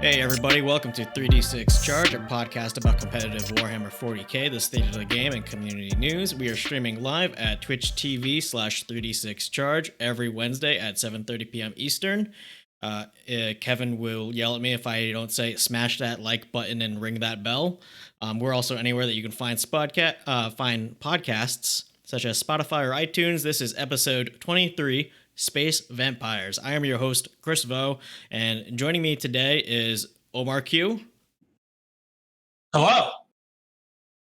Hey everybody, welcome to 3D6 Charge, a podcast about competitive Warhammer 40k, the state of the game, and community news. We are streaming live at Twitch TV/3D6 Charge every Wednesday at 7:30 p.m. Eastern. Kevin will yell at me if I don't say smash that like button and ring that bell. We're also anywhere that you can find podcasts, such as Spotify or iTunes. This is episode 23, Space Vampires. I am your host, Chris Vo, and joining me today is Omar Q. Hello.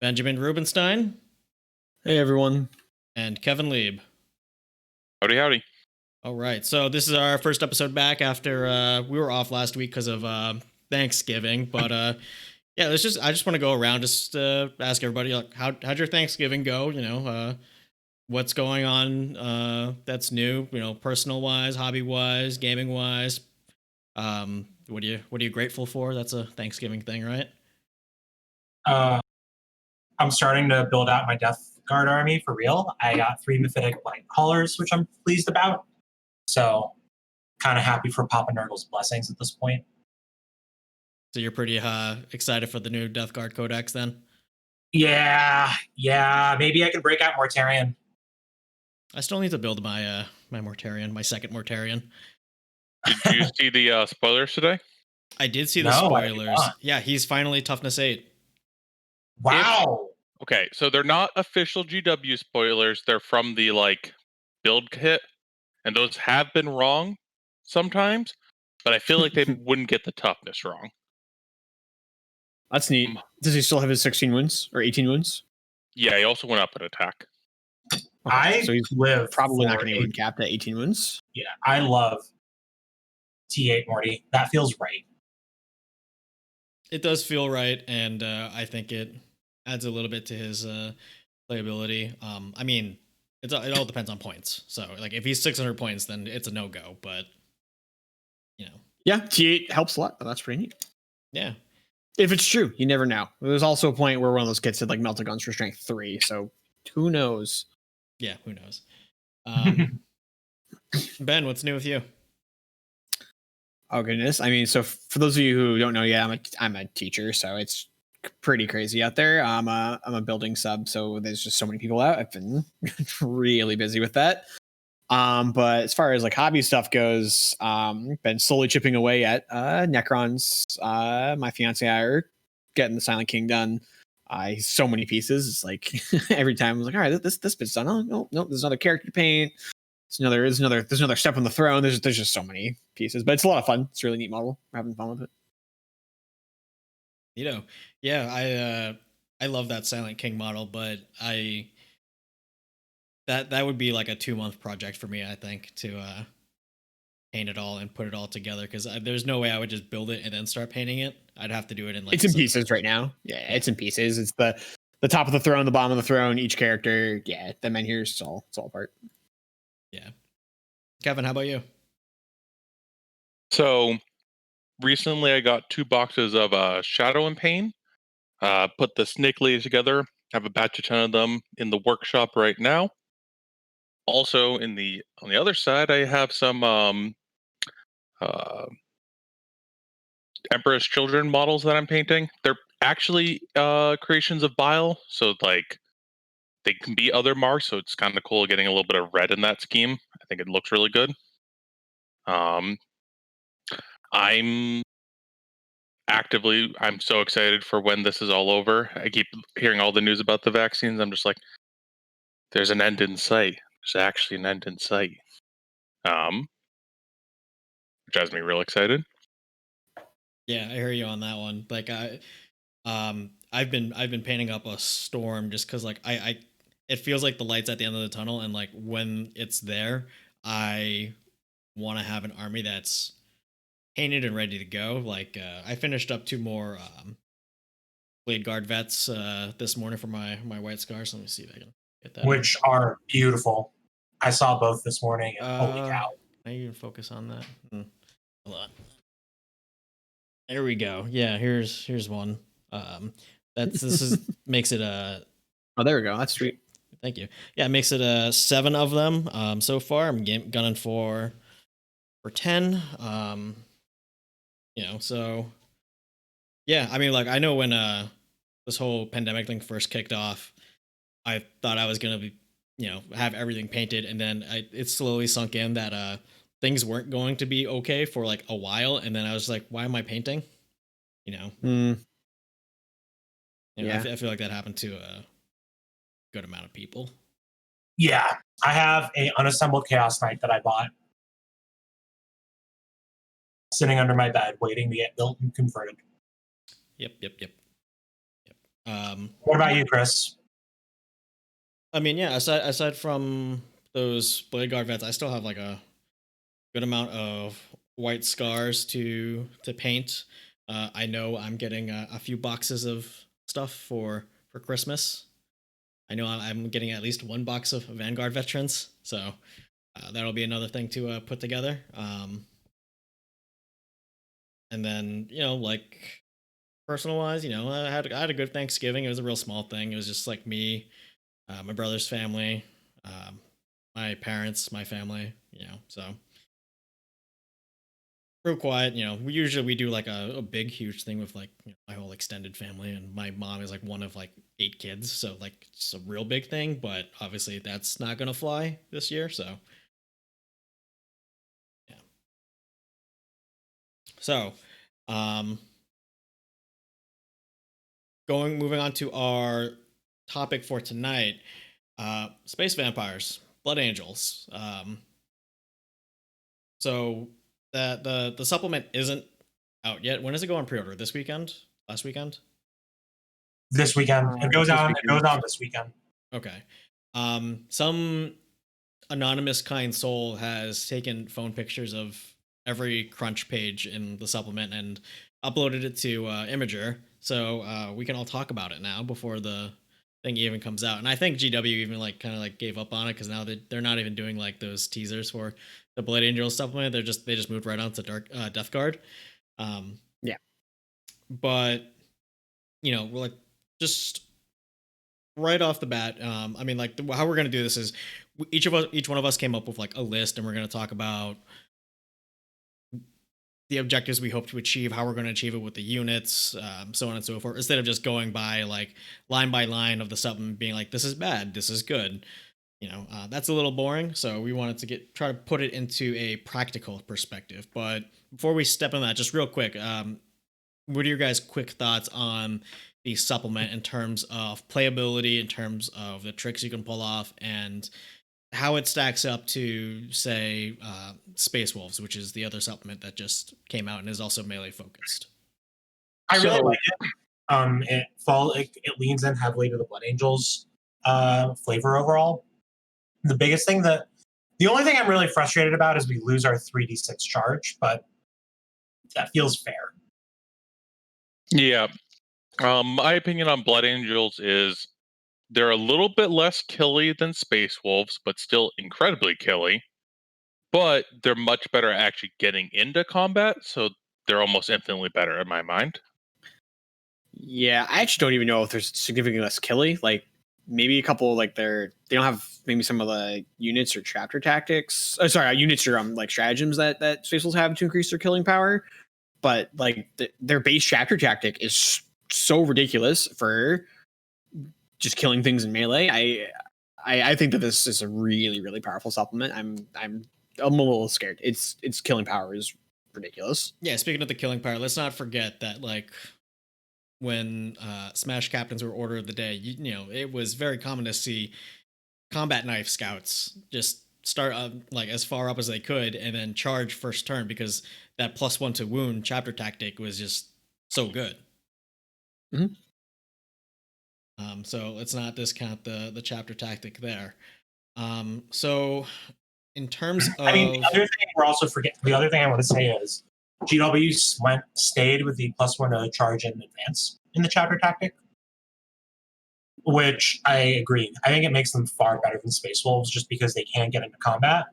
Benjamin Rubenstein. Hey, everyone. And Kevin Lieb. Howdy, howdy. All right, so this is our first episode back after we were off last week because of Thanksgiving, but yeah, I just want to go around, just ask everybody, like, how'd your Thanksgiving go? You know, what's going on that's new, you know, personal wise, hobby wise, gaming wise. What are you grateful for? That's a Thanksgiving thing, right? I'm starting to build out my Death Guard army for real. I got 3 Mythic Blight Callers, which I'm pleased about. So kind of happy for Papa Nurgle's blessings at this point. So you're pretty excited for the new Death Guard Codex then? Yeah. Maybe I can break out Mortarion. I still need to build my my Mortarion, my second Mortarion. Did you see the spoilers today? I did see the No, I did spoilers. not. Yeah, he's finally toughness 8. Wow. Okay, so they're not official GW spoilers. They're from the build kit, and those have been wrong sometimes. But I feel like they wouldn't get the toughness wrong. That's neat. Does he still have his 16 wounds or 18 wounds? Yeah, he also went up in attack. I so he's live probably not for going to get capped at 18 wounds. Yeah, I love T8 Morty. That feels right. It does feel right, and I think it adds a little bit to his playability. I mean, it all depends on points. So, like, if he's 600 points, then it's a no-go. But you know, Yeah, T8 helps a lot, but that's pretty neat. Yeah, if it's true, you never know. There's also a point where one of those kits had melted guns for strength 3, so who knows? Yeah, who knows? Ben, what's new with you? Oh goodness! I mean, so for those of you who don't know, yeah, I'm a teacher, so it's pretty crazy out there. I'm a building sub, so there's just so many people out. I've been really busy with that. But as far as hobby stuff goes, been slowly chipping away at Necrons. My fiance and I are getting the Silent King done. So many pieces. It's like every time I was like, all right, this bit's done. Oh no, there's another character to paint. There's another step on the throne. There's just so many pieces, but it's a lot of fun. It's a really neat model. We're having fun with it. You know, yeah, I love that Silent King model, but that would be like a 2-month project for me, I think, to paint it all and put it all together, because there's no way I would just build it and then start painting it. I'd have to do it in it's in pieces right now. Yeah, it's in pieces. It's the top of the throne, the bottom of the throne, each character. Yeah, the men here, it's all apart. Yeah. Kevin, how about you? So recently, I got 2 boxes of Shadow and Pain. Put the Snake Lady together. Have a batch of 10 of them in the workshop right now. Also, on the other side, I have some Emperor's Children models that I'm painting. They're actually creations of Bile, so they can be other marks. So it's kind of cool getting a little bit of red in that scheme. I think it looks really good. I'm so excited for when this is all over. I keep hearing all the news about the vaccines. I'm just like, there's an end in sight. There's actually an end in sight. Which has me real excited. Yeah, I hear you on that one. Like I've been painting up a storm just because it feels like the light's at the end of the tunnel, and when it's there, I want to have an army that's painted and ready to go. I finished up 2 more Blade Guard vets this morning for my White Scars. Let me see if I can get that. Which are beautiful. I saw both this morning, and holy cow. Can I even focus on that? Hold on. There we go. Yeah, here's one. Makes it a. Oh, there we go. That's sweet. Thank you. Yeah, it makes it a 7 of them. So far, I'm gunning for 10. So Yeah, I mean, like I know when this whole pandemic thing first kicked off, I thought I was gonna be, have everything painted, and then it slowly sunk in that things weren't going to be okay for like a while, and then I was like, why am I painting? You know, Mm, I, yeah. I feel like that happened to a good amount of people. Yeah, I have a unassembled Chaos Knight that I bought sitting under my bed, waiting to get built and converted. Yep, yep, yep, yep. What about you, Chris? I mean, yeah. Aside from those blade guard vets, I still have like a good amount of white scars to paint. I know I'm getting a few boxes of stuff for Christmas. I know I'm getting at least one box of Vanguard veterans, so that'll be another thing to put together. And then like personal wise, I had a good Thanksgiving. It was a real small thing. It was just like me, my brother's family, um, my parents, my family. So real quiet. We do like a big huge thing with like my whole extended family, and my mom is like one of like 8 kids, so like it's a real big thing. But obviously that's not gonna fly this year. So yeah. So um, moving on to our topic for tonight, space vampires, blood angels. So that the supplement isn't out yet. When does it go on pre-order? This weekend? Last weekend? This weekend. It goes This on. It weekend. goes on this weekend. Okay. Some anonymous kind soul has taken phone pictures of every crunch page in the supplement and uploaded it to Imager, so we can all talk about it now before the thing even comes out. And I think GW even like kind of like gave up on it because now they're not even doing like those teasers for the Blade Angel supplement. They just moved right on to Death Guard. Um, Yeah. but we're like just right off the bat. I mean, like how we're gonna do this is each one of us came up with like a list, and we're gonna talk about the objectives we hope to achieve, how we're going to achieve it with the units, so on and so forth, instead of just going by like line by line of the supplement, being like, this is bad, this is good. That's a little boring. So we wanted to try to put it into a practical perspective. But before we step on that, just real quick, what are your guys' quick thoughts on the supplement in terms of playability, in terms of the tricks you can pull off, and how it stacks up to, say, Space Wolves, which is the other supplement that just came out and is also melee focused? I really So like it. It leans in heavily to the Blood Angels flavor overall. The only thing I'm really frustrated about is we lose our 3d6 charge, but that feels fair. Yeah. My opinion on Blood Angels is they're a little bit less killy than Space Wolves, but still incredibly killy. But they're much better at actually getting into combat, so they're almost infinitely better in my mind. yeah, I actually don't even know if there's significantly less killy. Like maybe a couple like they don't have maybe some of the units or chapter tactics. Oh, sorry, units or like stratagems that Space Wolves have to increase their killing power. But like their base chapter tactic is so ridiculous for just killing things in melee. I think that this is a really really powerful supplement. I'm a little scared. Its killing power is ridiculous. Yeah, speaking of the killing power, let's not forget that like when Smash Captains were Order of the Day, it was very common to see combat knife scouts just start like as far up as they could and then charge first turn because that +1 to wound chapter tactic was just so good. Mhm. So let's not discount the chapter tactic there. So in terms of, I mean, the other thing I want to say is GW stayed with the +1 to charge in advance in the chapter tactic, which I agree. I think it makes them far better than Space Wolves just because they can get into combat.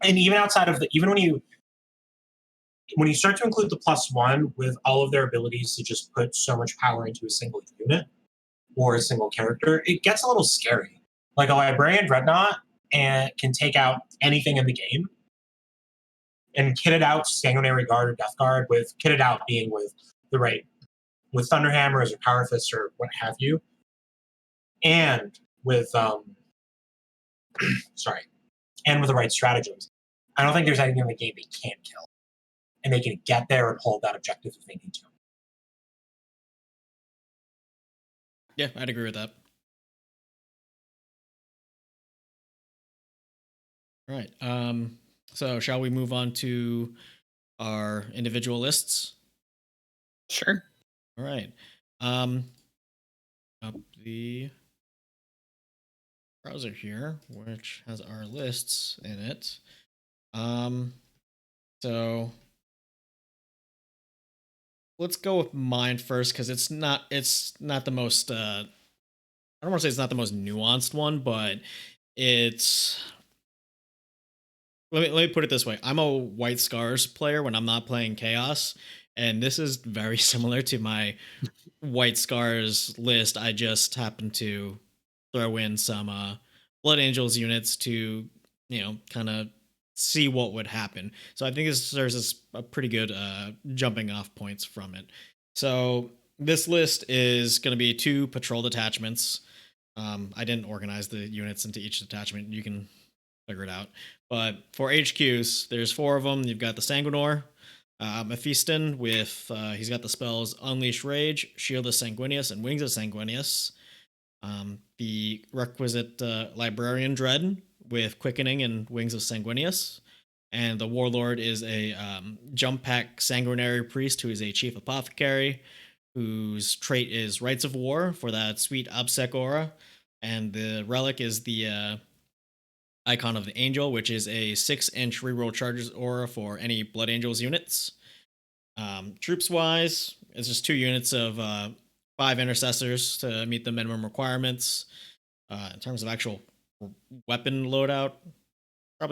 And even outside of even when you start to include the +1 with all of their abilities to just put so much power into a single unit or a single character, it gets a little scary. Like a Librarian Dreadnought and can take out anything in the game. And kitted out Sanguinary Guard or Death Guard with kitted out being with the right with Thunderhammers or Power Fists or what have you, and with sorry, and with the right stratagems, I don't think there's anything in the game they can't kill, and they can get there and hold that objective if they need to. Yeah, I'd agree with that. All right. So shall we move on to our individual lists? Sure. All right. Up the browser here, which has our lists in it. So let's go with mine first because it's not the most I don't want to say it's not the most nuanced one, but it's let me put it this way. I'm a White Scars player when I'm not playing Chaos, and this is very similar to my White Scars list. I just happened to throw in some Blood Angels units to, kind of see what would happen. So I think this serves as a pretty good jumping off points from it. So this list is going to be 2 patrol detachments. I didn't organize the units into each detachment. You can figure it out. But for HQs, there's 4 of them. You've got the Sanguinor, Mephiston with he's got the spells Unleash Rage, Shield of Sanguinius, and Wings of Sanguinius. The requisite Librarian Dread with Quickening and Wings of Sanguinius. And the Warlord is a jump pack Sanguinary Priest who is a Chief Apothecary, whose trait is Rites of War for that sweet Obsec aura. And the relic is the Icon of the Angel, which is a 6-inch reroll charges aura for any Blood Angels units. Troops wise, it's just 2 units of 5 intercessors to meet the minimum requirements. In terms of actual weapon loadout, I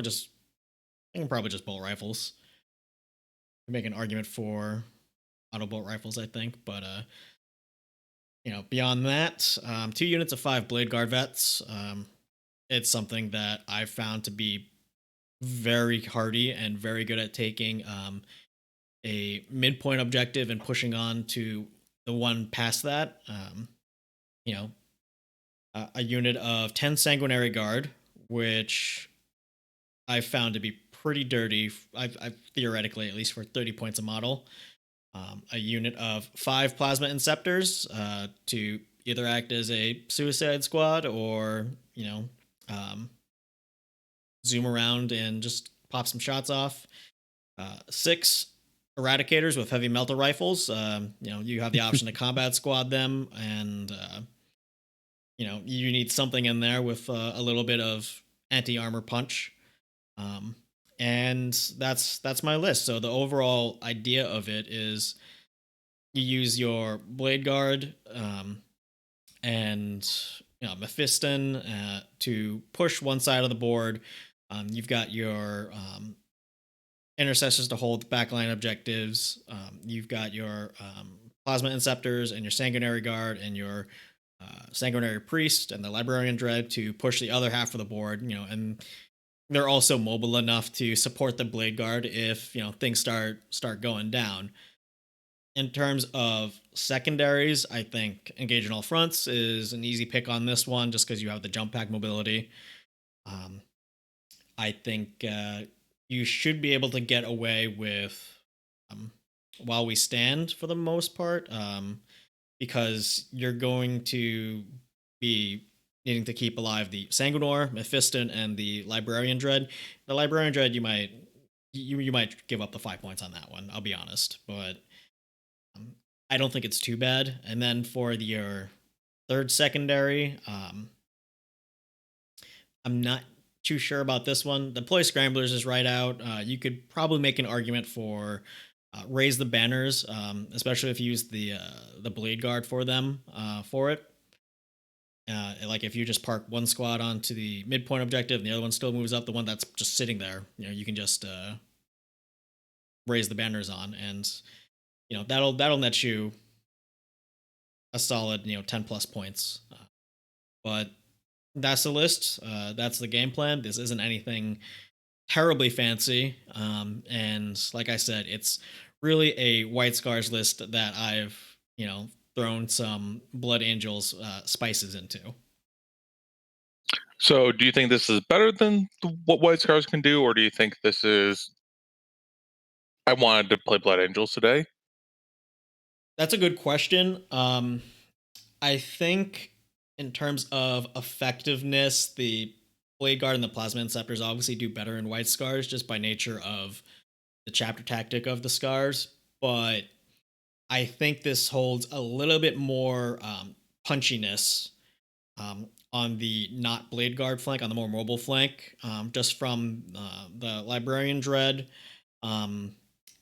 can probably just bolt rifles. I make an argument for auto bolt rifles, I think, but beyond that, 2 units of 5 Blade Guard vets. It's something that I've found to be very hardy and very good at taking a midpoint objective and pushing on to the one past that. A unit of 10 Sanguinary Guard, which I've found to be pretty dirty. I've theoretically, at least for 30 points a model. A unit of 5 Plasma Inceptors to either act as a Suicide Squad or, zoom around and just pop some shots off. 6 Eradicators with heavy melter rifles. You have the option to combat squad them, and you need something in there with a little bit of anti-armor punch. And that's my list. So the overall idea of it is you use your Blade Guard and Mephiston to push one side of the board. You've got your intercessors to hold backline objectives. You've got your Plasma Inceptors and your Sanguinary Guard and your Sanguinary Priest and the Librarian Dread to push the other half of the board, and they're also mobile enough to support the Blade Guard if, things start going down. In terms of secondaries, I think Engage in All Fronts is an easy pick on this one just because you have the jump pack mobility. I think you should be able to get away with While We Stand for the most part, because you're going to be needing to keep alive the Sanguinor, Mephiston, and the Librarian Dread. The Librarian Dread, you might give up the 5 points on that one, I'll be honest, but I don't think it's too bad. And then for your 3rd secondary, I'm not too sure about this one. The Ploy Scramblers is right out. You could probably make an argument for Raise the Banners, especially if you use the Blade Guard for them for it. Like if you just park one squad onto the midpoint objective and the other one still moves up, the one that's just sitting there, you can just raise the banners on, and that'll net you a solid 10 plus points. But that's the list. That's the game plan. This isn't anything terribly fancy, and like I said, it's really a White Scars list that I've thrown some Blood Angels spices into. So, do you think this is better than what White Scars can do, or do you think this is? I wanted to play Blood Angels today. That's a good question. I think in terms of effectiveness, the Blade Guard and the Plasma Inceptors obviously do better in White Scars just by nature of the chapter tactic of the scars. But I think this holds a little bit more punchiness on the not Blade Guard flank, on the more mobile flank, just from the Librarian Dread, um,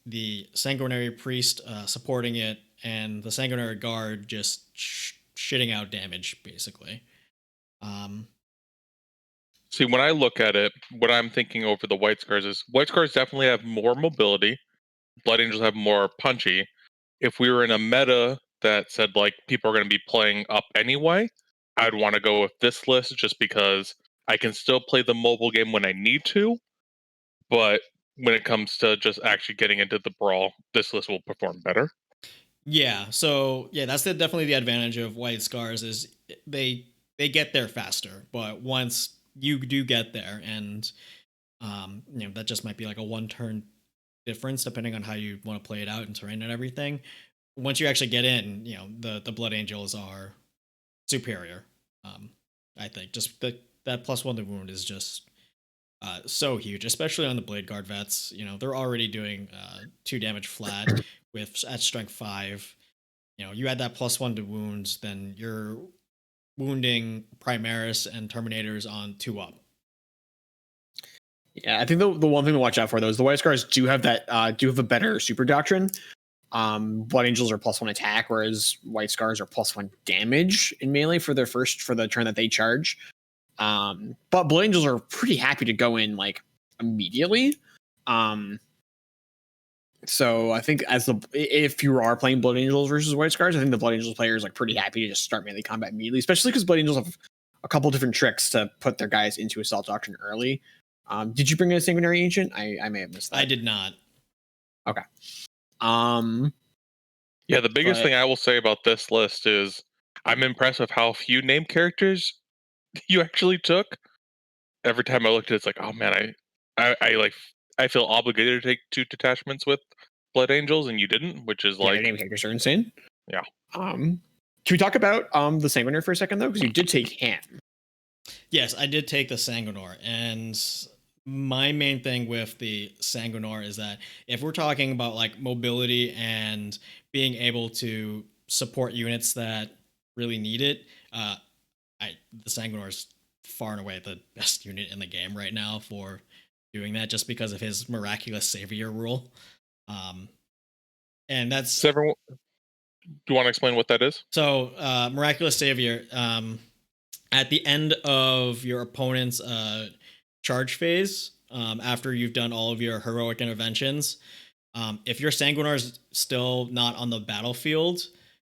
the Sanguinary Priest supporting it, and the Sanguinary Guard just shitting out damage, basically. See, when I look at it, what I'm thinking over the White Scars is White Scars definitely have more mobility. Blood Angels have more punchy. If we were in a meta that said like people are going to be playing up anyway, I'd want to go with this list just because I can still play the mobile game when I need to, but when it comes to just actually getting into the brawl, this list will perform better. Yeah, so yeah, that's definitely the advantage of White Scars is they get there faster, but once you do get there, and that just might be like a one turn difference depending on how you want to play it out in terrain and everything. Once you actually get in, the Blood Angels are superior. I think just that +1 to wound is just so huge, especially on the Blade Guard vets. They're already doing 2 damage flat with at strength 5. You add that +1 to wounds, then you're wounding Primaris and Terminators on 2 up. Yeah, I think the one thing to watch out for though is the White Scars do have a better super doctrine. Blood Angels are +1 attack, whereas White Scars are +1 damage in melee for the turn that they charge. But Blood Angels are pretty happy to go in like immediately. So I think if you are playing Blood Angels versus White Scars, I think the Blood Angels player is like pretty happy to just start melee combat immediately, especially because Blood Angels have a couple different tricks to put their guys into Assault Doctrine early. Did you bring in a Sanguinary Ancient? I may have missed that. I did not. Okay. Yeah, the biggest thing I will say about this list is I'm impressed with how few named characters you actually took. Every time I looked at it, it's like, oh man, I feel obligated to take 2 detachments with Blood Angels, and you didn't, which is their like, named characters are insane. Yeah. Can we talk about the Sanguinary for a second though? Because you did take him. Yes, I did take the Sanguinor, and my main thing with the Sanguinor is that if we're talking about like mobility and being able to support units that really need it, the Sanguinor is far and away the best unit in the game right now for doing that, just because of his miraculous savior rule. And that's everyone. Do you want to explain what that is? So, miraculous savior. At the end of your opponent's charge phase, after you've done all of your heroic interventions, if your Sanguinor is still not on the battlefield,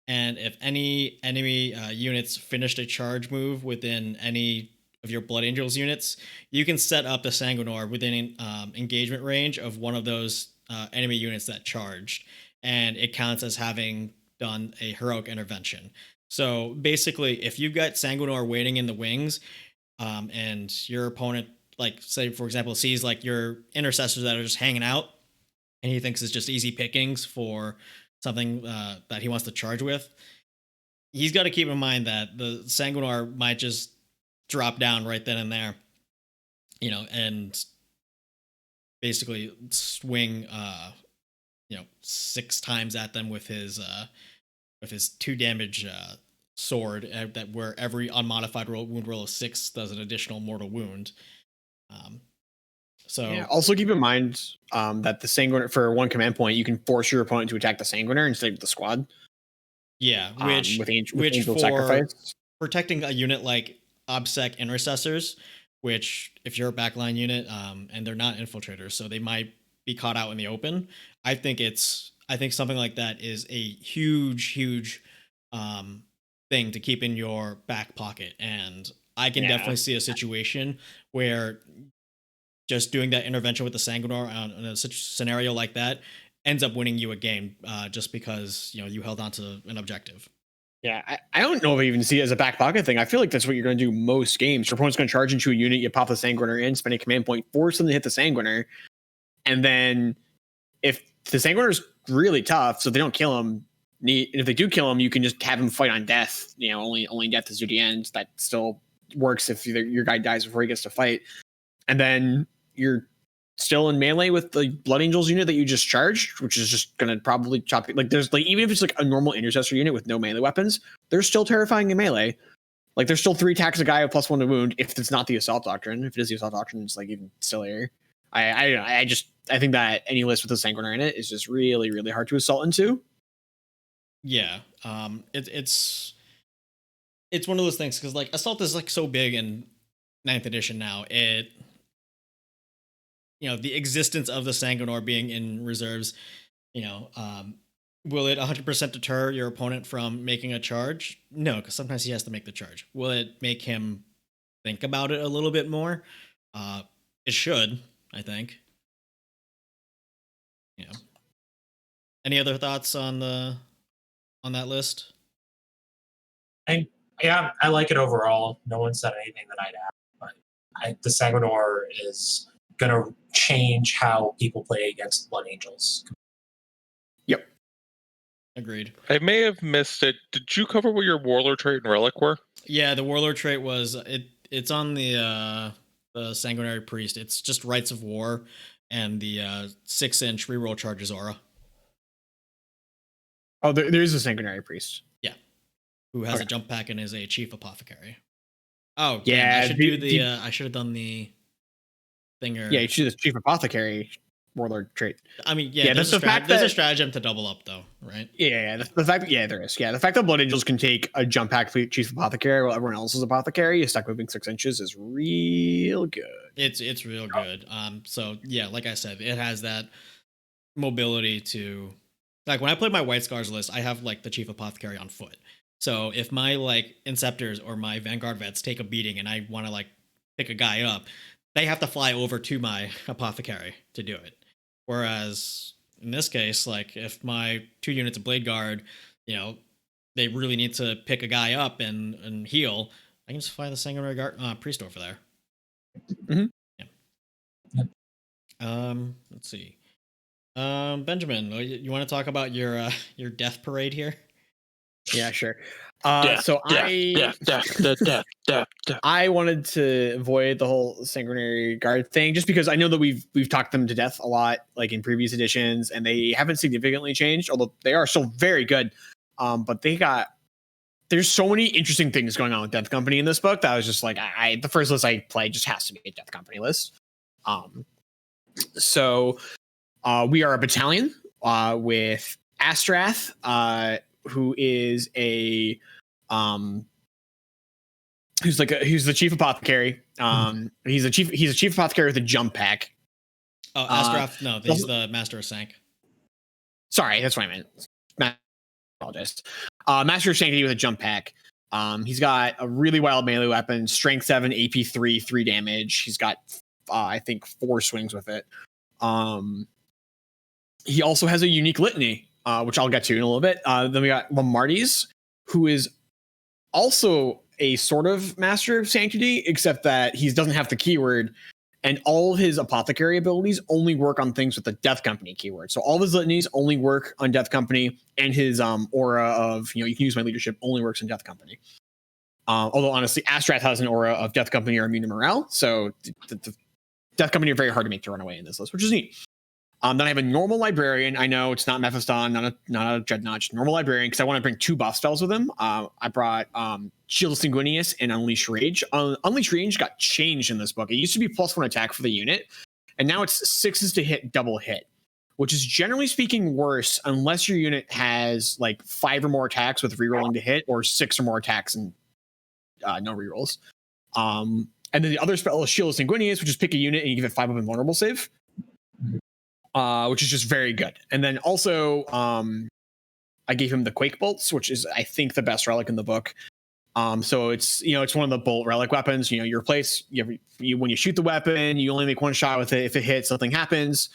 and if any enemy units finished a charge move within any of your Blood Angels units, you can set up the Sanguinor within engagement range of one of those enemy units that charged, and it counts as having done a heroic intervention. So basically, if you've got Sanguinor waiting in the wings, and your opponent, like say for example, sees like your intercessors that are just hanging out, and he thinks it's just easy pickings for something that he wants to charge with, he's got to keep in mind that the Sanguinor might just drop down right then and there, and basically swing 6 times at them with his 2 damage sword, that where every unmodified wound roll of 6 does an additional mortal wound. Also keep in mind that the Sanguinor, for 1 command point, you can force your opponent to attack the Sanguinor instead of the squad. Yeah, which Angel for Sacrifice, protecting a unit like OBSEC Intercessors, which if you're a backline unit, and they're not infiltrators, so they might be caught out in the open. I think something like that is a huge thing to keep in your back pocket, and I can definitely see a situation where just doing that intervention with the Sanguinor in a scenario like that ends up winning you a game just because you held on to an objective. Yeah, I don't know if I even see it as a back pocket thing. I feel like that's what you're going to do most games. Your opponent's going to charge into a unit, you pop the Sanguiner in, spend a command point, force them to hit the Sanguiner, and then if the Sanguiner is really tough, so they don't kill him, and if they do kill him, you can just have him fight on death. Only death is to the end. That still works if your guy dies before he gets to fight, and then you're still in melee with the Blood Angels unit that you just charged, which is just going to probably chop you. Like there's like, even if it's like a normal intercessor unit with no melee weapons, they're still terrifying in melee. Like there's still 3 attacks a guy with +1 to wound if it's not the Assault Doctrine. If it is the Assault Doctrine, it's like even sillier. I think that any list with a Sanguiner in it is just really, really hard to assault into. Yeah. It's one of those things because like Assault is like so big in 9th edition now. The existence of the Sanguinor being in reserves, will it 100% deter your opponent from making a charge? No, because sometimes he has to make the charge. Will it make him think about it a little bit more? It should, I think. Any other thoughts on that list? Yeah, I like it overall. No one said anything that I'd add, but the Sanguinor is going to change how people play against Blood Angels. Yep. Agreed. I may have missed it. Did you cover what your Warlord trait and Relic were? Yeah, the Warlord trait was it's on the Sanguinary Priest. It's just Rites of War and the 6-inch reroll charges aura. Oh, there is a Sanguinary Priest. Yeah, who has Okay. a jump pack and is a chief apothecary. Oh Yeah, I should do the. I should have done the thinger. Yeah, you choose the Chief Apothecary Warlord trait. I mean, Yeah, there's, that's the fact there's a that- stratagem to double up though, right? Yeah, the fact, there is. Yeah, the fact that Blood Angels can take a jump pack Chief Apothecary while everyone else is Apothecary is stuck moving 6 inches is real good. It's real good. So yeah, like I said, it has that mobility to, like when I play my White Scars list, I have like the Chief Apothecary on foot. So if my like Inceptors or my Vanguard Vets take a beating and I want to like pick a guy up, they have to fly over to my Apothecary to do it. Whereas in this case, like if my 2 units of Blade Guard, they really need to pick a guy up and heal, I can just fly the Sanguinary Priest over there. Mhm. Yeah. Let's see. Benjamin, you want to talk about your death parade here? Yeah, sure. Death, So death, death. I wanted to avoid the whole Sanguinary Guard thing just because I know that we've talked them to death a lot, like in previous editions, and they haven't significantly changed, although they are still very good. But there's so many interesting things going on with Death Company in this book that I was just like, the first list I played just has to be a Death Company list. So we are a battalion with Astrath, who is he's the chief apothecary. He's a chief apothecary with a jump pack. Oh, Astrath, no, he's the Master of Sank. Sorry, that's what I meant. Apologize. Master of Sanctity with a jump pack. He's got a really wild melee weapon, strength 7, AP 3 damage. He's got I think 4 swings with it. He also has a unique litany, which I'll get to in a little bit. Then we got Lamarties, who is also a sort of Master of Sanctity, except that he doesn't have the keyword, and all of his apothecary abilities only work on things with the Death Company keyword. So all of his litanies only work on Death Company, and his aura of, you can use my leadership only works on Death Company. Although honestly, Astrath has an aura of Death Company or immune to morale, so the Death Company are very hard to make to run away in this list, which is neat. Then I have a normal librarian. I know it's not Mephiston, not a Dreadnought, just normal librarian, because I want to bring 2 buff spells with him. I brought Shield of Sanguinius and Unleash Rage. Unleash Rage got changed in this book. It used to be +1 attack for the unit, and now it's 6s to hit, double hit, which is generally speaking worse unless your unit has like 5 or more attacks with rerolling to hit, or 6 or more attacks and no rerolls. And then the other spell is Shield of Sanguinius, which is pick a unit and you give it 5 of invulnerable save. Which is just very good. And then also, I gave him the Quake Bolts, which is, I think, the best relic in the book. So it's one of the bolt relic weapons. You replace when you shoot the weapon, you only make 1 shot with it. If it hits, something happens.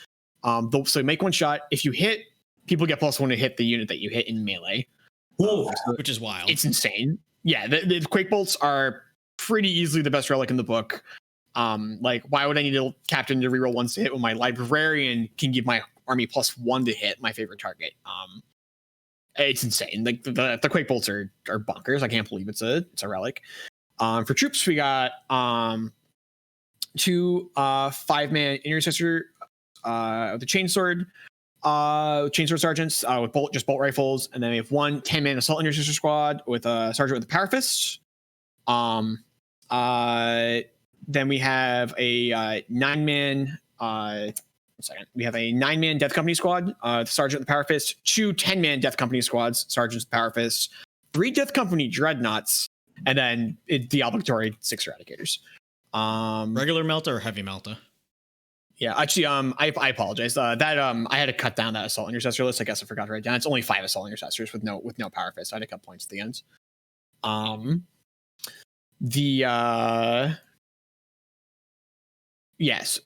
So make one shot. If you hit, people get +1 to hit the unit that you hit in melee. Ooh. Which is wild. It's insane. Yeah, the Quake Bolts are pretty easily the best relic in the book. Like, why would I need a captain to reroll once to hit when my librarian can give my army +1 to hit my favorite target? It's insane. Like the Quake Bolts are bonkers. I can't believe it's a relic. For troops, we got 2 5-man intercessor with the chainsword sergeants with bolt rifles, and then we have 1 10-man assault intercessor squad with a sergeant with a power fist. Then we have a 9-man. We have a 9-man Death Company squad, sergeant with the power fist. 2 10-man Death Company squads, sergeants with power fists. 3 Death Company dreadnoughts, and then the obligatory 6 eradicators. Regular melta or heavy melta? Yeah, actually, I apologize. I had to cut down that assault intercessor list. I guess I forgot to write down. It's only 5 assault intercessors with no power fist. I had to cut points at the end. Yes,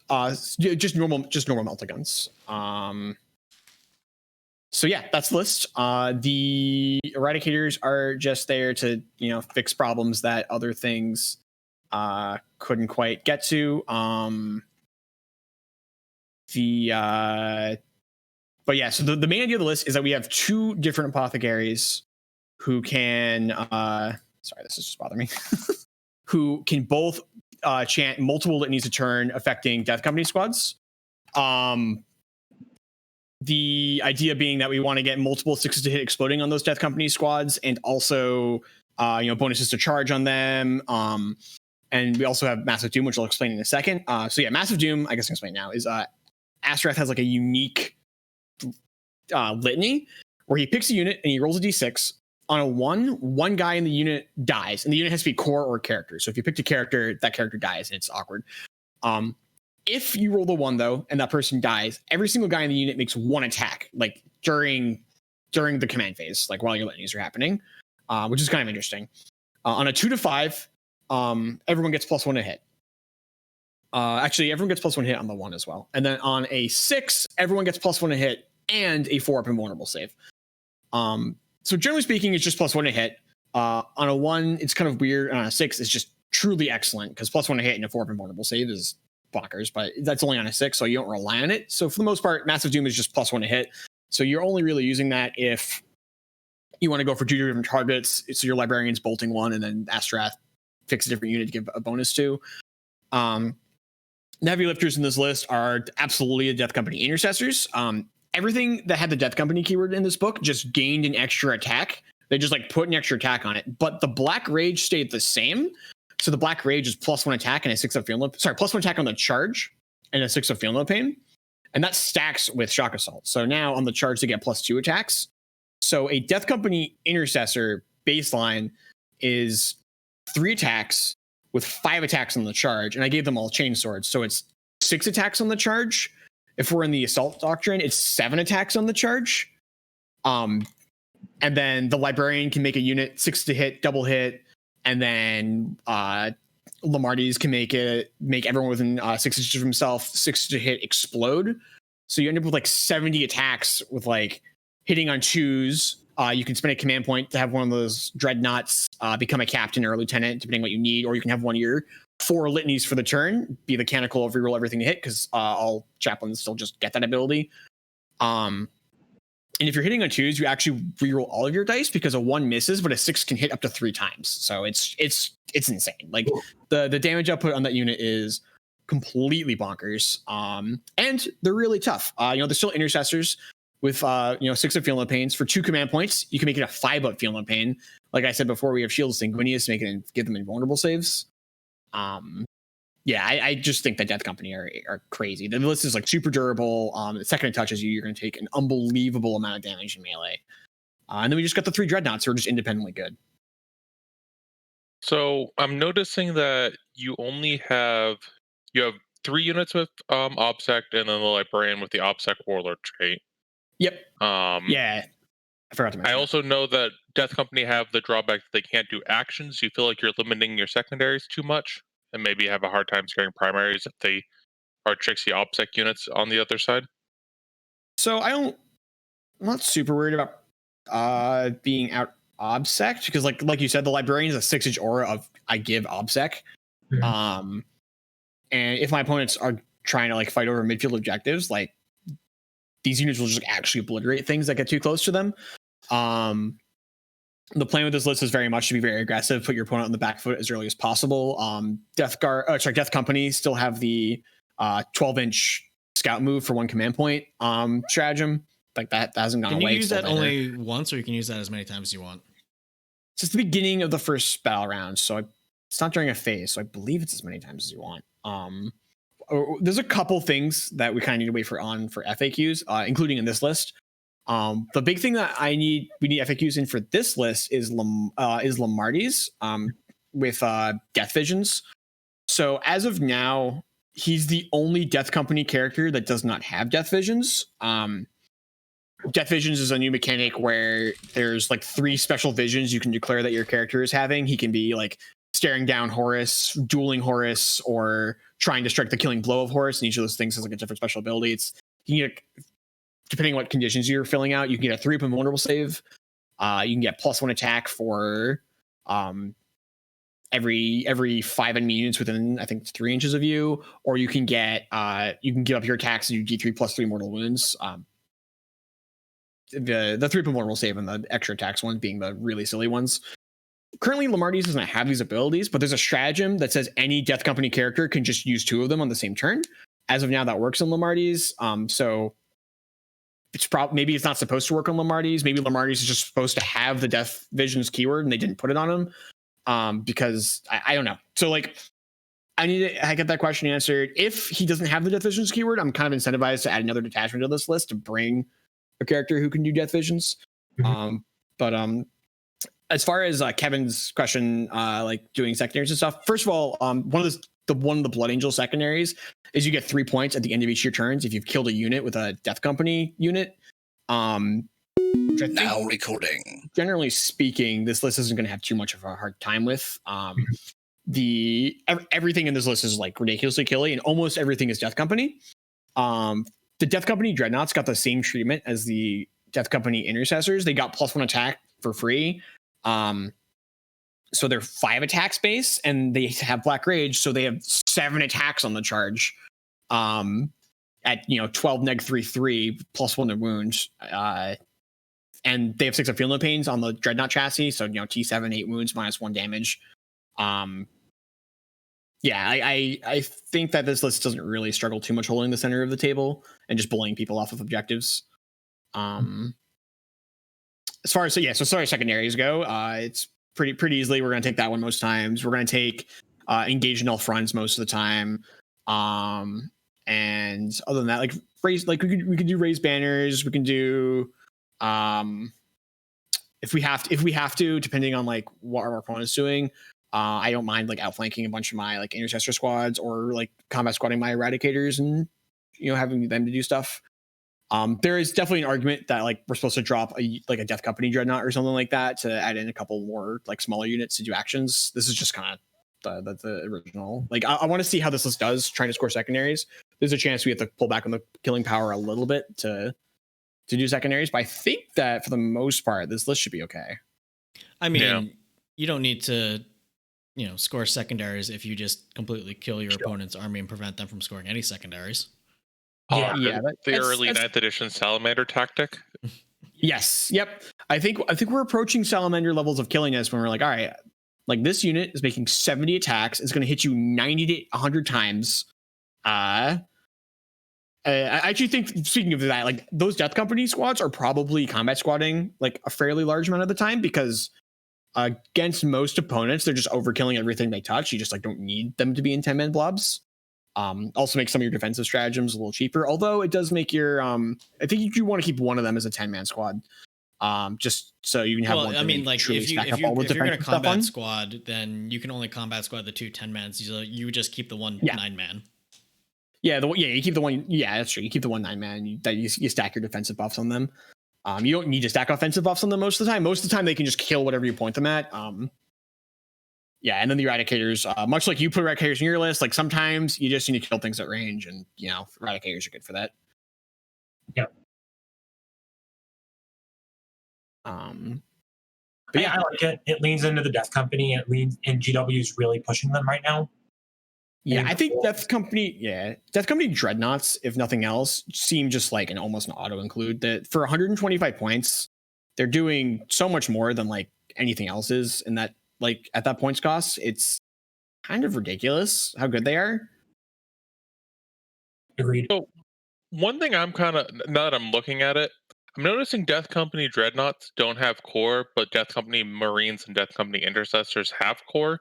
just normal melta guns. So yeah, that's the list. The eradicators are just there to fix problems that other things couldn't quite get to. But yeah, so the main idea of the list is that we have 2 different apothecaries who can sorry, this is just bothering me. Who can both chant multiple litanies a turn affecting Death Company squads. The idea being that we want to get multiple 6s to hit exploding on those Death Company squads, and also bonuses to charge on them. And we also have Massive Doom, which I'll explain in a second. So yeah, Massive Doom, I guess I can explain now, is Astrath has like a unique litany where he picks a unit and he rolls a d6. On a 1 guy in the unit dies, and the unit has to be core or character. So if you picked a character, that character dies, and it's awkward. If you roll the 1 though, and that person dies, every single guy in the unit makes 1 attack, like during the command phase, like while your litanies are happening, which is kind of interesting. On a 2 to 5, everyone gets +1 to hit. Actually, everyone gets +1 hit on the 1 as well. And then on a 6, everyone gets +1 to hit and a 4-up invulnerable save. So generally speaking, it's just +1 to hit. On a 1, it's kind of weird. And on a 6, it's just truly excellent because +1 to hit and a 4-up invulnerable save is bonkers. But that's only on a 6, so you don't rely on it. So for the most part, Massive Doom is just +1 to hit. So you're only really using that if you want to go for 2 different targets. So your librarian's bolting 1, and then Astrath picks a different unit to give a bonus to. The heavy lifters in this list are absolutely the Death Company intercessors. Everything that had the Death Company keyword in this book just gained an extra attack. They just like put an extra attack on it, but the Black Rage stayed the same. So the Black Rage is +1 attack and a 6 of Field No. Sorry, +1 attack on the charge and a 6 of Feel No Pain, and that stacks with Shock Assault. So now on the charge they get +2 attacks. So a Death Company intercessor baseline is 3 attacks with 5 attacks on the charge, and I gave them all chain swords, so it's 6 attacks on the charge. If we're in the assault doctrine, it's 7 attacks on the charge. And then the librarian can make a unit 6 to hit, double hit, and then Lamarties can make everyone within 6 inches of himself 6 to hit explode. So you end up with like 70 attacks with like hitting on 2s. You can spend a command point to have one of those dreadnoughts become a captain or a lieutenant, depending on what you need, or you can have one of your 4 litanies for the turn, be the canonical of reroll everything to hit, because all chaplains still just get that ability. And if you're hitting on 2s, you actually reroll all of your dice because a 1 misses, but a 6 can hit up to 3 times. So it's insane. Like the damage output on that unit is completely bonkers. And they're really tough. They're still intercessors with 6 of Feel No Pains. For 2 command points, you can make it a 5-up Feel No Pain. Like I said before, we have Shield of Sanguinius to make it and give them invulnerable saves. I just think that Death Company are crazy. The list is like super durable. The second it touches you, you're going to take an unbelievable amount of damage in melee. And then we just got the 3 dreadnoughts who are just independently good. So I'm noticing that you have 3 units with OBSEC, and then the librarian with the OBSEC warlord trait. Yep. Yeah. I forgot to mention. I also know that Death Company have the drawback that they can't do actions. Do you feel like you're limiting your secondaries too much, and maybe have a hard time scaring primaries if they are tricksy OBSEC units on the other side? So I'm not super worried about being out obsec because like you said, the librarian is a 6-inch aura of I give obsec. Mhm. And if my opponents are trying to like fight over midfield objectives, like these units will just actually obliterate things that get too close to them. The plan with this list is very much to be very aggressive, put your opponent on the back foot as early as possible. Death Company still have the 12-inch scout move for one command point stratagem. Like that hasn't gone Can away. you It's use still that there. only once, or you can use that as many times as you want? It's just the beginning of the first battle round, so it's not during a phase. So I believe it's as many times as you want. There's a couple things that we kind of need to wait for FAQs, including in this list. The big thing that we need FAQs in for this list is Lamarty's with Death Visions. So as of now, he's the only Death Company character that does not have Death Visions. Death Visions is a new mechanic where there's like 3 special visions you can declare that your character is having. He can be like staring down Horus, dueling Horus, or trying to strike the killing blow of Horus. And each of those things has like a different special ability. Depending on what conditions you're filling out, you can get a 3-point vulnerable save. You can get +1 attack for every 5 enemy units within, I think, 3 inches of you, or you can give up your attacks and do D3 +3 mortal wounds. The 3-point vulnerable save and the extra attacks ones being the really silly ones. Currently, Lamarty's doesn't have these abilities, but there's a stratagem that says any Death Company character can just use 2 of them on the same turn. As of now, that works on Lamarty's. So maybe it's not supposed to work on Lamarty's. Maybe Lamarty's is just supposed to have the Death Visions keyword and they didn't put it on him. Because I don't know. So like, I get that question answered. If he doesn't have the Death Visions keyword, I'm kind of incentivized to add another detachment to this list to bring a character who can do Death Visions. But as far as Kevin's question, like doing secondaries and stuff, first of all, one of the Blood Angel secondaries is you get 3 points at the end of each of your turns if you've killed a unit with a Death Company unit. Now recording. Generally speaking, this list isn't going to have too much of a hard time with. Everything in this list is like ridiculously killy, and almost everything is Death Company. The Death Company Dreadnoughts got the same treatment as the Death Company Intercessors. They got +1 attack for free. So they're 5 attack space, and they have Black Rage, so they have 7 attacks on the charge. At 12 neg 3/3 +1 to wounds. And they have 6 of Feel No Pains on the Dreadnought chassis, so T7 8 wounds -1 damage. Yeah, I think that this list doesn't really struggle too much holding the center of the table and just bullying people off of objectives. As far as secondaries go, it's pretty easily. We're going to take that one most times. We're going to take engage in all fronts most of the time. And other than that, like we could do raise banners. We can do if we have to, depending on like what our opponent's doing. I don't mind like outflanking a bunch of my like intercessor squads or like combat squatting my eradicators and having them to do stuff. There is definitely an argument that like we're supposed to drop a Death Company Dreadnought or something like that to add in a couple more like smaller units to do actions. This is just kind of the original. Like I want to see how this list does trying to score secondaries. There's a chance we have to pull back on the killing power a little bit to do secondaries, but I think that for the most part, this list should be okay. I mean, you don't need to score secondaries if you just completely kill your opponent's army and prevent them from scoring any secondaries. The early 9th edition Salamander tactic. Yes. Yep. I think we're approaching Salamander levels of killingness when we're like, all right, like this unit is making 70 attacks. It's going to hit you 90 to 100 times. I actually think, speaking of that, like those Death Company squads are probably combat squatting like a fairly large amount of the time because against most opponents, they're just overkilling everything they touch. You just like don't need them to be in 10-man blobs. Also makes some of your defensive stratagems a little cheaper, although it does make your I think you want to keep one of them as a 10-man squad. Just so you can have one. I mean, like if you're going to combat squad, then you can only combat squad the 2 10-mans. So you just keep the one 9-man. Yeah, you keep the one. Yeah, that's true. You keep the one 9-man. That you stack your defensive buffs on them. You don't need to stack offensive buffs on them most of the time. Most of the time, they can just kill whatever you point them at. Yeah, and then the eradicators, much like you put eradicators in your list, like sometimes you just need to kill things at range, and eradicators are good for that. Yeah. But Yeah, I like it. It leans into the Death Company. It leans, and GW is really pushing them right now. yeah, I think cool. Death Company Dreadnoughts, if nothing else, seem just like almost an auto include. That for 125 points, they're doing so much more than like anything else is, and that like at that points cost, it's kind of ridiculous how good they are. Agreed. So one thing I'm kind of, now that I'm looking at it, I'm noticing Death Company Dreadnoughts don't have core, but Death Company Marines and Death Company Intercessors have core.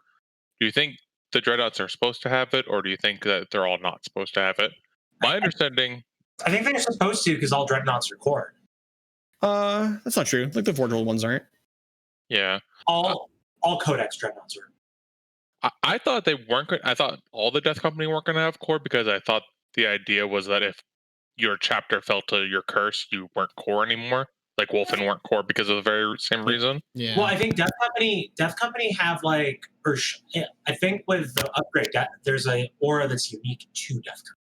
Do you think the Dreadnoughts are supposed to have it, or do you think that they're all not supposed to have it? My understanding, I think they're supposed to because all Dreadnoughts are core. That's not true. Like the Vortal ones aren't. yeah, All Codex Dreadnoughts are. I thought they weren't. I thought all the Death Company weren't going to have core because I thought the idea was that if your chapter fell to your curse, you weren't core anymore. Like Wolfen weren't core because of the very same reason. Yeah. Well, I think Death Company have like, I think with the upgrade, there's a aura that's unique to Death Company.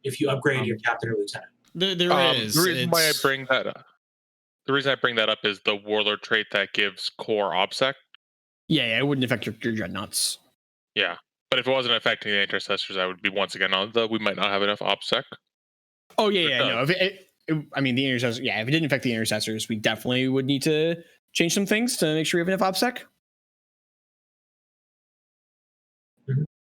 If you upgrade your captain or lieutenant, there is. The reason why I It's- bring that up, is the Warlord trait that gives core obsec. Yeah, it wouldn't affect your Dreadnoughts. Yeah, but if it wasn't affecting the intercessors, I would be once again on the we might not have enough obsec. Oh It yeah, no. does. I mean, the intercessors. Yeah, if it didn't affect the intercessors, we definitely would need to change some things to make sure we have enough OPSEC.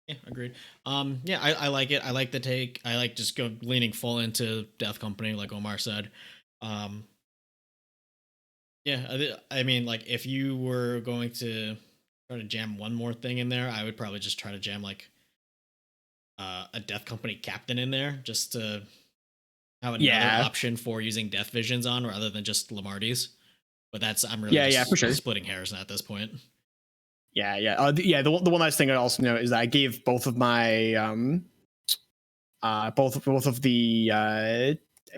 Yeah, agreed. Yeah, I like it. I like the take. I like just go leaning full into Death Company, like Omar said. Yeah, I mean, like if you were going to try to jam one more thing in there, I would probably just try to jam like a Death Company captain in there, just to have another option for using Death Visions on rather than just Lamarty's. But I'm really just for sure. splitting hairs at this point. Yeah. The one last thing I also know is that I gave both of my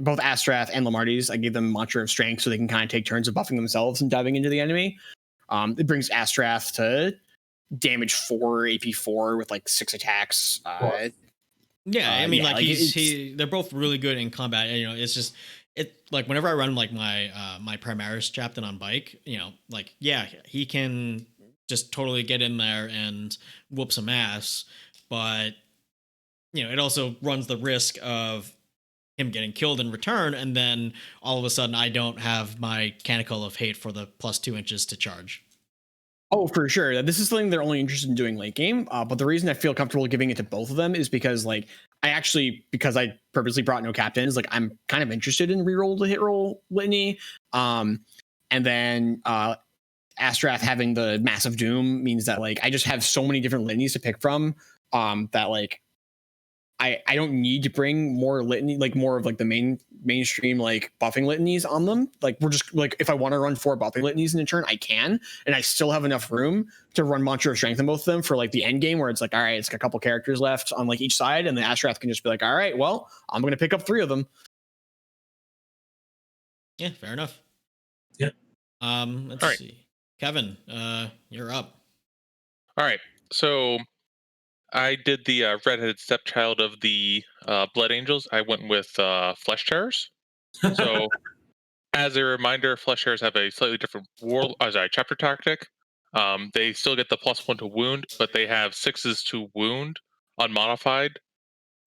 both Astrath and Lamarty's, I gave them Mantra of Strength so they can kind of take turns of buffing themselves and diving into the enemy. It brings Astrath to damage 4, AP 4 with like 6 attacks. Yeah, I mean, they're both really good in combat. You know, it's just like whenever I run like my my Primaris Captain on bike, you know, like yeah, he can just totally get in there and whoop some ass, but you know, it also runs the risk of him getting killed in return, and then all of a sudden I don't have my Canticle of Hate for the plus 2 inches to charge. Oh, for sure. This is something they're only interested in doing late game. But the reason I feel comfortable giving it to both of them is because, like, because I purposely brought no captains, like, I'm kind of interested in reroll the hit roll litany. And then Astrath having the Massive Doom means that, like, I just have so many different litanies to pick from that, like, I don't need to bring more litany, like more of like the mainstream like buffing litanies on them. Like we're just like, if I want to run 4 buffing litanies in a turn, I can, and I still have enough room to run Mantra of Strength in both of them for like the end game where it's like, all right, it's got a couple characters left on like each side, and the Astrath can just be like, all right, well, I'm going to pick up 3 of them. Yeah, fair enough. Yeah. Let's see. Kevin, you're up. All right. So I did the redheaded stepchild of the Blood Angels. I went with Flesh Tearers. So, as a reminder, Flesh Tearers have a slightly different chapter tactic. They still get the +1 to wound, but they have 6s to wound unmodified.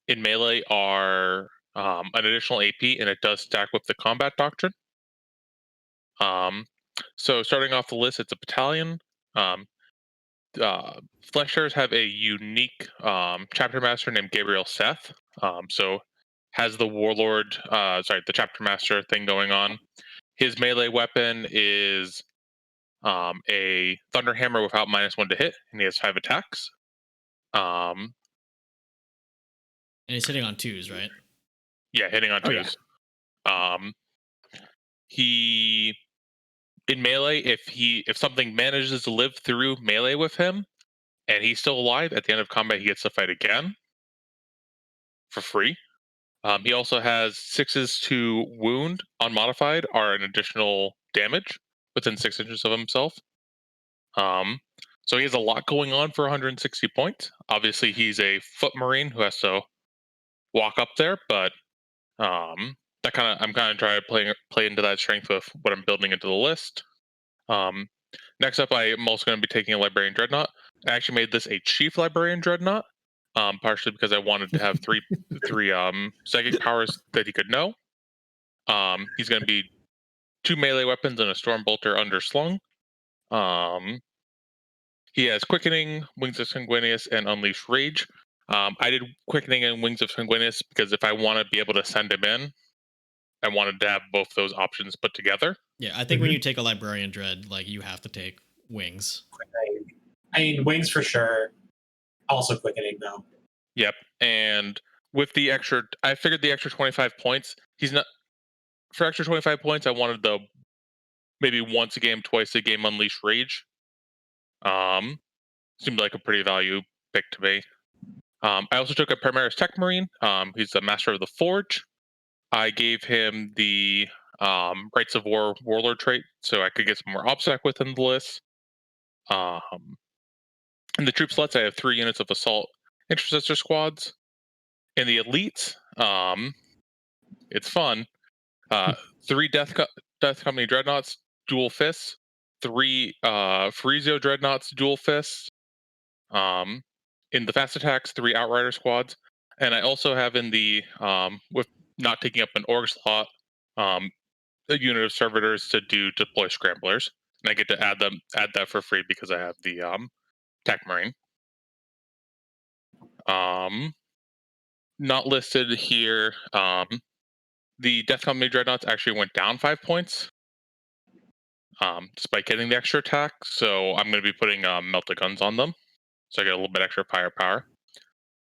In melee are an additional AP, and it does stack with the combat doctrine. So starting off the list, it's a battalion. Fleshers have a unique chapter master named Gabriel Seth. So has the warlord, the chapter master thing going on. His melee weapon is a thunderhammer without -1 to hit, and he has 5 attacks. And he's hitting on 2s, right? Yeah, hitting on 2s. He in melee, if something manages to live through melee with him, and he's still alive at the end of combat, he gets to fight again for free. He also has 6s to wound unmodified, are an additional damage within 6 inches of himself. So he has a lot going on for 160 points. Obviously, he's a foot marine who has to walk up there, but I'm kind of trying to play into that strength with what I'm building into the list. Next up, I am also going to be taking a Librarian Dreadnought. I actually made this a Chief Librarian Dreadnought, partially because I wanted to have three psychic powers that he could know. He's going to be 2 melee weapons and a Stormbolter underslung. He has Quickening, Wings of Sanguinius, and Unleash Rage. I did Quickening and Wings of Sanguinius because if I want to be able to send him in, I wanted to have both those options put together. Yeah, I think when you take a Librarian Dread, like you have to take Wings. I mean, Wings for sure. Also Quickening though. Yep, and with the extra, I figured the extra 25 points. He's not for extra 25 points. I wanted the maybe once a game, twice a game Unleash Rage. Seemed like a pretty value pick to me. I also took a Primaris Tech Marine. He's the Master of the Forge. I gave him the Rights of War Warlord trait, so I could get some more OBSEC within the list. In the troop slots, I have 3 units of Assault Intercessor squads. In the elites, it's fun. 3 Death Company Dreadnoughts, dual fists. 3 Frezio Dreadnoughts, dual fists. In the fast attacks, 3 Outrider squads. And I also have in the, with not taking up an org slot, a unit of servitors to do deploy scramblers. And I get to add that for free because I have the Tech Marine. Not listed here. The Death Company Dreadnoughts actually went down 5 points, despite getting the extra attack. So I'm going to be putting Melta Guns on them, so I get a little bit extra firepower.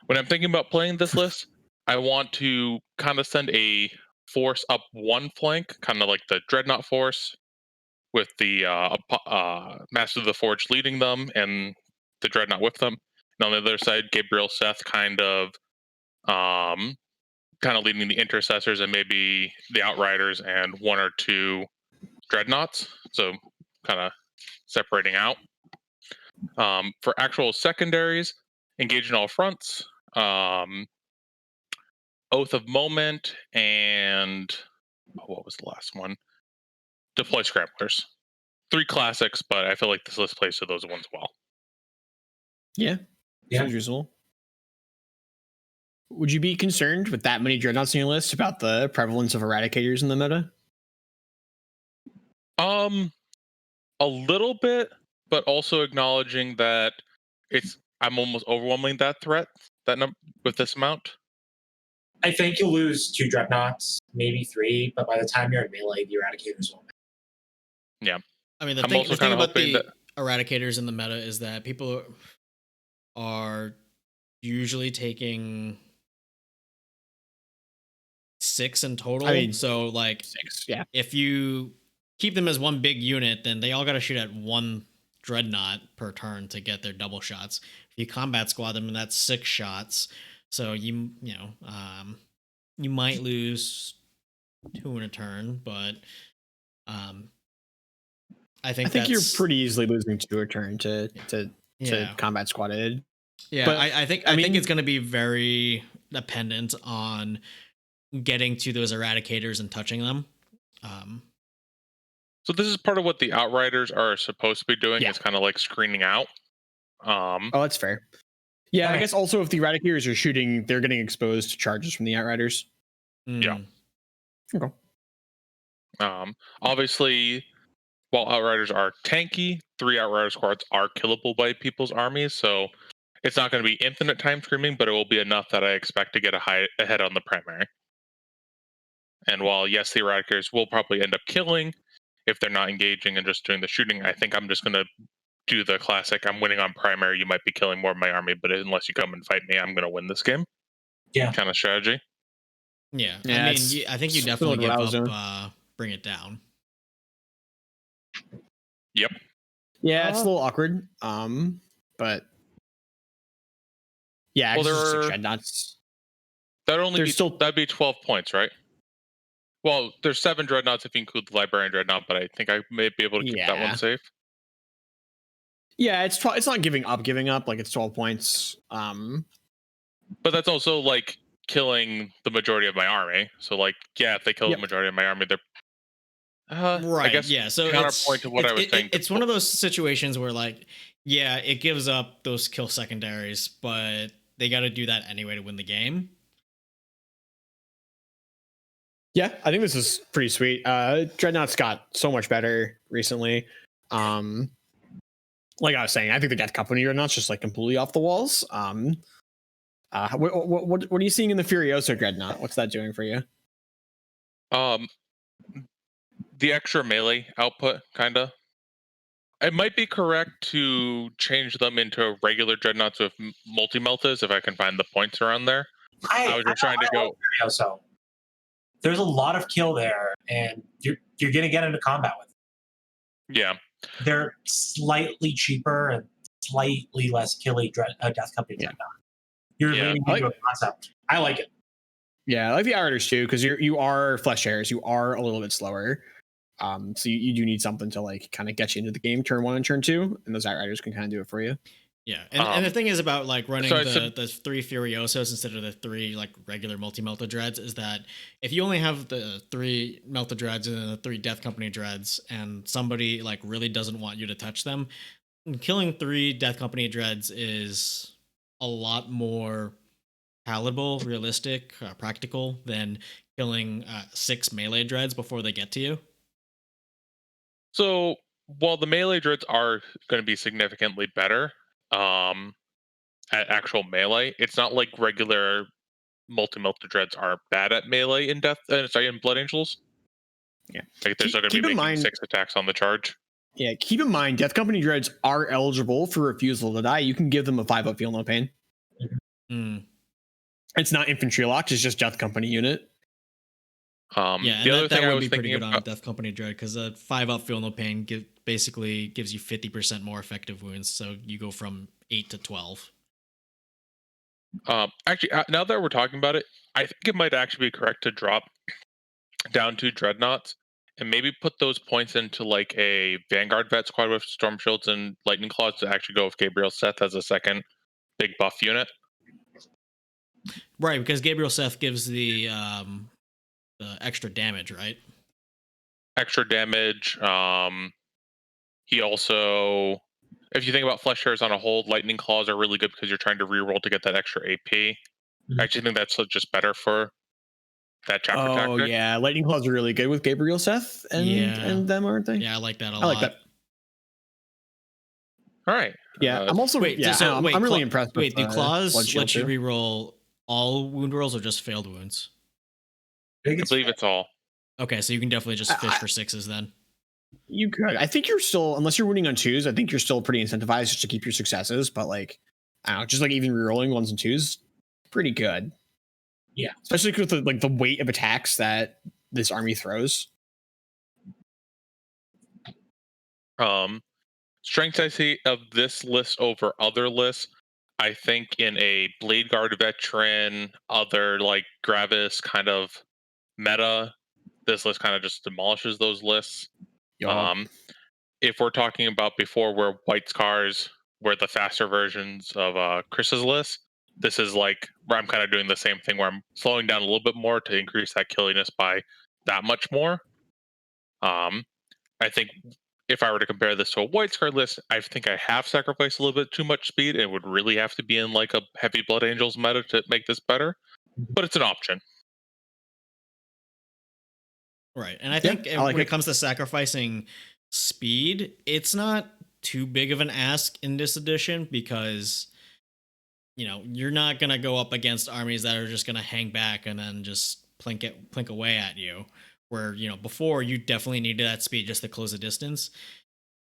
When I'm thinking about playing this list, I want to kind of send a force up one flank, kind of like the Dreadnought force, with the Master of the Forge leading them and the Dreadnought with them. And on the other side, Gabriel Seth kind of leading the Intercessors and maybe the Outriders and 1 or 2 Dreadnoughts. So kind of separating out. For actual secondaries, engage in all fronts. Oath of Moment, and what was the last one? Deploy Scramblers. 3 classics, but I feel like this list plays to those ones well. Yeah. Sounds reasonable. Would you be concerned with that many Dreadnoughts on your list about the prevalence of Eradicators in the meta? A little bit, but also acknowledging that I'm almost overwhelming that threat with this amount. I think you'll lose 2 Dreadnoughts, maybe 3, but by the time you're in melee, the Eradicators will. Yeah. I mean, the thing about the Eradicators in the meta is that people are usually taking 6 in total. I mean, so like 6, yeah. If you keep them as one big unit, then they all got to shoot at 1 Dreadnought per turn to get their double shots. If you combat squad them, that's 6 shots. So you might lose 2 in a turn, but I think you're pretty easily losing 2 a turn to combat squadded. Yeah, but I think it's going to be very dependent on getting to those Eradicators and touching them. So this is part of what the Outriders are supposed to be doing. It's kind of like screening out. Oh, that's fair. Yeah, I guess also if the Eradicators are shooting, they're getting exposed to charges from the Outriders. Yeah. Okay. Obviously, while Outriders are tanky, 3 Outrider squads are killable by people's armies, so it's not going to be infinite time screaming, but it will be enough that I expect to get ahead on the primary. And while, yes, the Eradicators will probably end up killing if they're not engaging and just doing the shooting, I think I'm just going to do the classic, I'm winning on primary, you might be killing more of my army, but unless you come and fight me, I'm going to win this game. Yeah. Kind of strategy. Yeah. I mean, I think you definitely give up Bring It Down. Yep. Yeah, it's a little awkward. But yeah, well, there are 6 Dreadnoughts. That'd be 12 points, right? Well, there's 7 Dreadnoughts if you include the Librarian Dreadnought, but I think I may be able to keep that one safe. Yeah, it's not giving up. Like it's 12 points. But that's also like killing the majority of my army. So like, yeah, if they kill Yep. the majority of my army, they're I Right. guess Yeah. So counterpoint to what I was saying. it's one of those situations where like, yeah, it gives up those kill secondaries, but they got to do that anyway to win the game. Yeah, I think this is pretty sweet. Dreadnought's got so much better recently. Like I was saying, I think the Death Company Dreadnought's just like completely off the walls. What are you seeing in the Furioso Dreadnought? What's that doing for you? The extra melee output, kinda. It might be correct to change them into regular dreadnoughts with multi-meltas if I can find the points around there. I was just trying to go. So there's a lot of kill there, and you're gonna get into combat with it. Yeah. They're slightly cheaper and slightly less killy Death Company Yeah. Dreadnought. You're Yeah. leaning into a concept. I like it. Yeah, I like the Outriders too, because you are flesh hairs, you are a little bit slower. So you do need something to like kind of get you into the game turn 1 and turn 2, and those Outriders can kind of do it for you. Yeah, and the thing is about like running so the 3 Furiosos instead of the 3 like regular multi-melta dreads is that if you only have the 3 melta dreads and the 3 Death Company dreads, and somebody like really doesn't want you to touch them, killing 3 Death Company dreads is a lot more palatable, realistic, practical than killing 6 melee dreads before they get to you. So while the melee dreads are going to be significantly better at actual melee, it's not like regular multi-melta dreads are bad at melee in in Blood Angels. Yeah, like they're still going to be making 6 attacks on the charge. Yeah, keep in mind, Death Company Dreads are eligible for refusal to die. You can give them a 5-up feel no pain. It's not infantry locked, it's just Death Company unit. Yeah, and that would be pretty good on Death Company Dread, because a 5-up feel no pain basically gives you 50% more effective wounds, so you go from 8 to 12. Actually, now that we're talking about it, I think it might actually be correct to drop down to Dreadnoughts and maybe put those points into like a Vanguard Vet squad with Storm Shields and Lightning Claws to actually go with Gabriel Seth as a second big buff unit. Right, because Gabriel Seth gives the extra damage, right? Extra damage. He also, if you think about Flesh Hairs on a whole, Lightning Claws are really good because you're trying to reroll to get that extra AP. I actually think that's just better for that chapter tactic. Oh yeah, Lightning Claws are really good with Gabriel Seth and them, aren't they? Yeah, I like that a lot. I like that. All right. Yeah, I'm also I'm really impressed. Wait, do Claws Blood Shield let you too. reroll all wound rolls or just failed wounds? I believe it's all. Okay, so you can definitely just fish for 6s then. You could. I think you're still, unless you're winning on 2s, I think you're still pretty incentivized just to keep your successes. But like, I don't know, just like even rerolling 1s and 2s, pretty good. Yeah, especially with the weight of attacks that this army throws. Strengths I see of this list over other lists, I think in a Blade Guard veteran, other like Gravis kind of meta, this list kind of just demolishes those lists. If we're talking about before where White Scars were the faster versions of Chris's list, this is like where I'm kind of doing the same thing where I'm slowing down a little bit more to increase that killiness by that much more. I think if I were to compare this to a White Scar list, I think I have sacrificed a little bit too much speed and would really have to be in like a heavy Blood Angels meta to make this better. But it's an option. Right. And I think when it comes to sacrificing speed, it's not too big of an ask in this edition because, you know, you're not going to go up against armies that are just going to hang back and then just plink away at you. Where, you know, before you definitely needed that speed just to close the distance.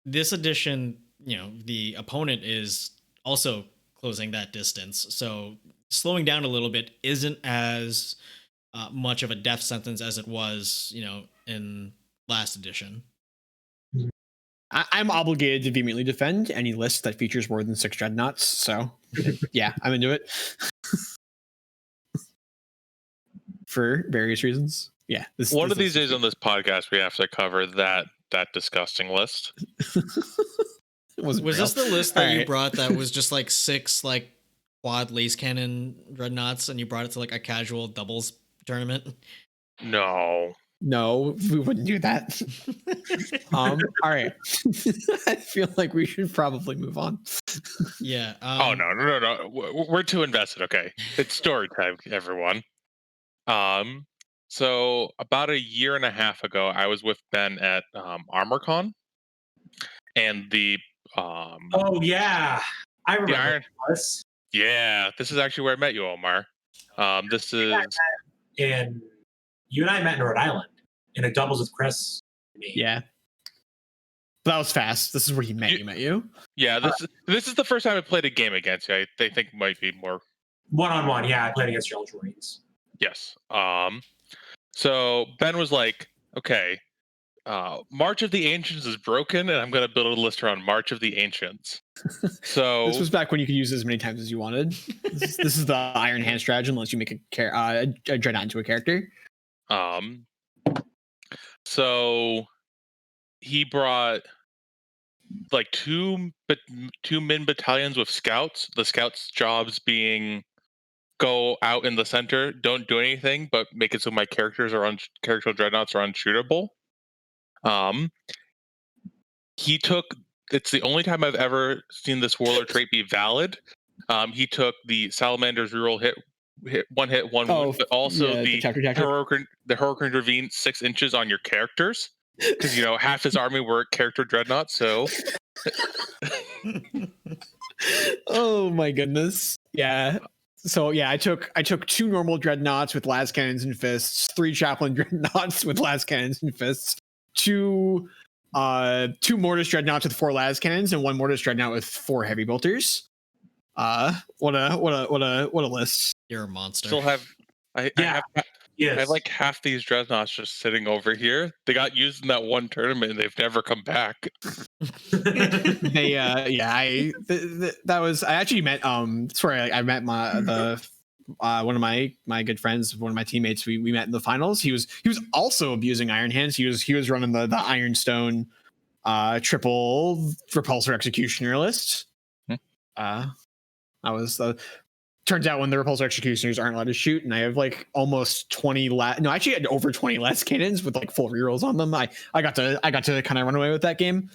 This edition, you know, the opponent is also closing that distance. So slowing down a little bit isn't as much of a death sentence as it was, you know, in last edition. I'm obligated to vehemently defend any list that features more than 6 dreadnoughts. So yeah, I'm into it. For various reasons. Yeah. One of these days on this podcast, we have to cover that disgusting list. Was this the list that you brought that was just like 6 like quad lace cannon dreadnoughts and you brought it to like a casual doubles tournament? No. No, we wouldn't do that. All right. I feel like we should probably move on. Yeah. Oh no. We're too invested. Okay, it's story time, everyone. So about a year and a half ago, I was with Ben at ArmorCon, and Oh yeah, I the remember Iron. this. Yeah, this is actually where I met you, Omar. This is And you and I met in Rhode Island in a doubles with Chris. And me. Yeah. That was fast. This is where he met you. yeah. This is the first time I played a game against you. They think might be more. One-on-one. Yeah, I played against your Ultramarines. Yes. So Ben was like, okay, March of the Ancients is broken, and I'm going to build a list around March of the Ancients. So This was back when you could use it as many times as you wanted. This is the Iron Hand strategy, unless you make a dreadnought into a character. So he brought like two min battalions with scouts. The scouts' jobs being go out in the center, don't do anything, but make it so my characters are character dreadnoughts are unshootable. He took. It's the only time I've ever seen this warlord trait be valid. He took the Salamander's reroll hit, one wound, but also the heroic intervene 6 inches on your characters, because half his army were character dreadnoughts. So, oh my goodness, yeah. So yeah, I took 2 normal dreadnoughts with las cannons and fists, 3 chaplain dreadnoughts with las cannons and fists, 2 mortis dreadnoughts with 4 las cannons, and 1 mortis dreadnought with 4 heavy bolters. What a list. You're a monster. Still have I have like half these dreadnoughts just sitting over here. They got used in that one tournament and they've never come back. They that was I actually met that's where I met one of my good friends, one of my teammates. We met in the finals. He was also abusing Iron Hands. He was running the Ironstone triple repulsor executioner list. I was turns out when the repulsor executioners aren't allowed to shoot, and I have like almost 20 actually I had over 20 less cannons with like full rerolls on them. I got to kind of run away with that game.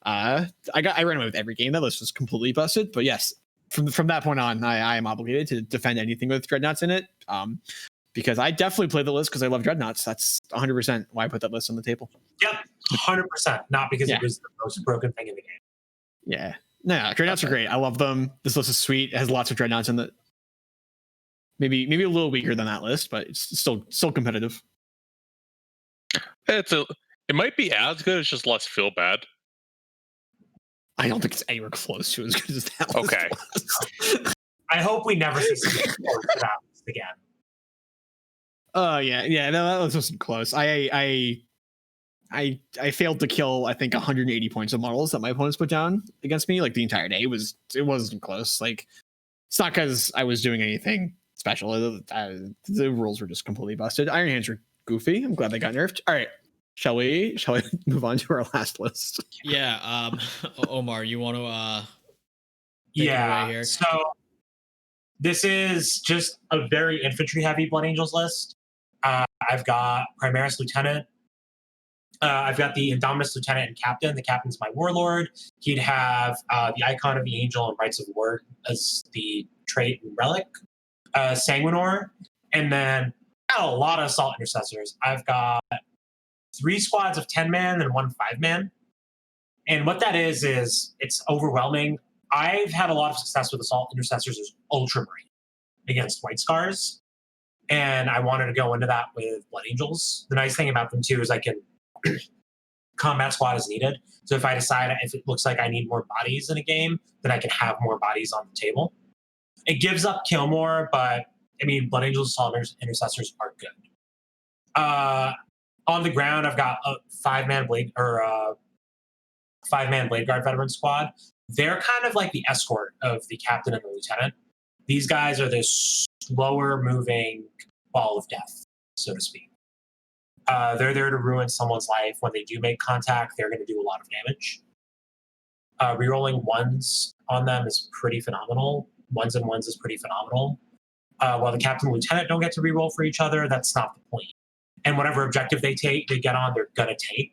I ran away with every game. That list was completely busted. But yes, from that point on, I am obligated to defend anything with dreadnoughts in it. Because I definitely play the list because I love dreadnoughts. That's 100% why I put that list on the table. Yep, 100%. Not because it was the most broken thing in the game. Yeah. No, dreadnoughts are great. I love them. This list is sweet. It has lots of dreadnoughts in it. Maybe a little weaker than that list, but it's still competitive. It might be as good. It's just less feel bad. I don't think it's anywhere close to as good as that. Okay. I hope we never see something close to that list again. Yeah. No, that list wasn't close. I failed to kill, I think, 180 points of models that my opponents put down against me like the entire day. It wasn't close. Like, it's not because I was doing anything special. The rules were just completely busted. Iron Hands were goofy. I'm glad they got nerfed. All right, shall we move on to our last list? Yeah. Omar, you want to Yeah. away here? So this is just a very infantry heavy Blood Angels list. I've got Primaris Lieutenant. I've got the Indominus Lieutenant and Captain. The Captain's my Warlord. He'd have the Icon of the Angel and Rites of War as the trait and relic. Sanguinor. And then a lot of Assault Intercessors. I've got 3 squads of 10-man and 1 5-man. And what that is it's overwhelming. I've had a lot of success with Assault Intercessors as Ultramarine against White Scars. And I wanted to go into that with Blood Angels. The nice thing about them, too, is I can combat squad as needed. So if I decide if it looks like I need more bodies in a game, then I can have more bodies on the table. It gives up kill more, but I mean, Blood Angels Assault Intercessors are good. On the ground, I've got a 5-man Blade Guard veteran squad. They're kind of like the escort of the Captain and the Lieutenant. These guys are this slower moving ball of death, so to speak. They're there to ruin someone's life. When they do make contact, they're going to do a lot of damage. Rerolling 1s on them is pretty phenomenal. ones and ones is pretty phenomenal. While the captain and lieutenant don't get to reroll for each other, that's not the point. And whatever objective they get on, they're gonna take.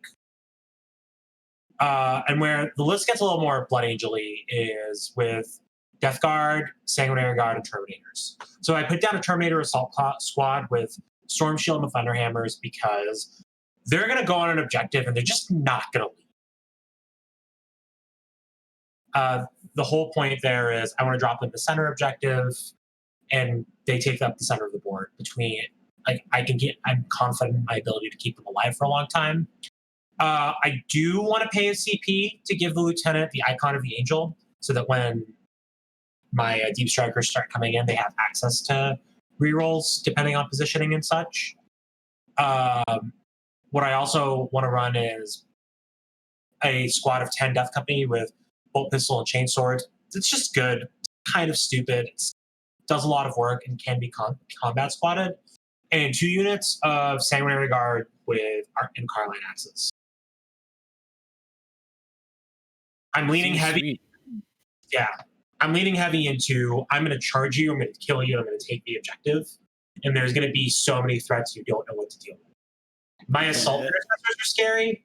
And where the list gets a little more Blood Angel-y is with Death Guard, Sanguinary Guard, and Terminators. So I put down a Terminator Assault Squad with Storm Shield and Thunderhammers because they're going to go on an objective and they're just not going to leave. The whole point there is I want to drop them the center objective, and they take up the center of the board. I'm confident in my ability to keep them alive for a long time. I do want to pay a CP to give the lieutenant the icon of the angel, so that when my deep strikers start coming in, they have access to rerolls depending on positioning and such. What I also want to run is a squad of 10 Death Company with bolt pistol and chainsword. It's just good. It's kind of stupid. It does a lot of work and can be combat squatted. And 2 units of Sanguinary Guard with Art and Carline axes. I'm leaning heavy. Sweet. Yeah. I'm leaning heavy into I'm going to charge you, I'm going to kill you, I'm going to take the objective. And there's going to be so many threats you don't know what to deal with. My assault intercessors are scary.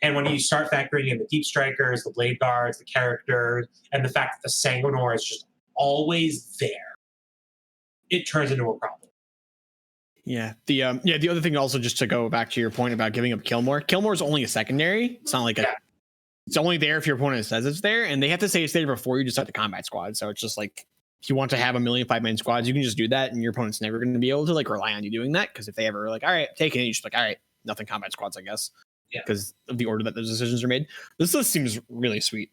And when you start factoring in the deep strikers, the blade guards, the characters, and the fact that the Sanguinor is just always there, it turns into a problem. Yeah. The other thing also, just to go back to your point about giving up Killmore is only a secondary. It's not like it's only there if your opponent says it's there, and they have to say it's there before you decide the combat squad. So it's just like, if you want to have 1,000,000 5-man squads, you can just do that, and your opponent's never going to be able to like rely on you doing that, because if they ever like, all right, taking it, you just like, all right, nothing combat squads, I guess. Yeah. Because of the order that those decisions are made. This list seems really sweet.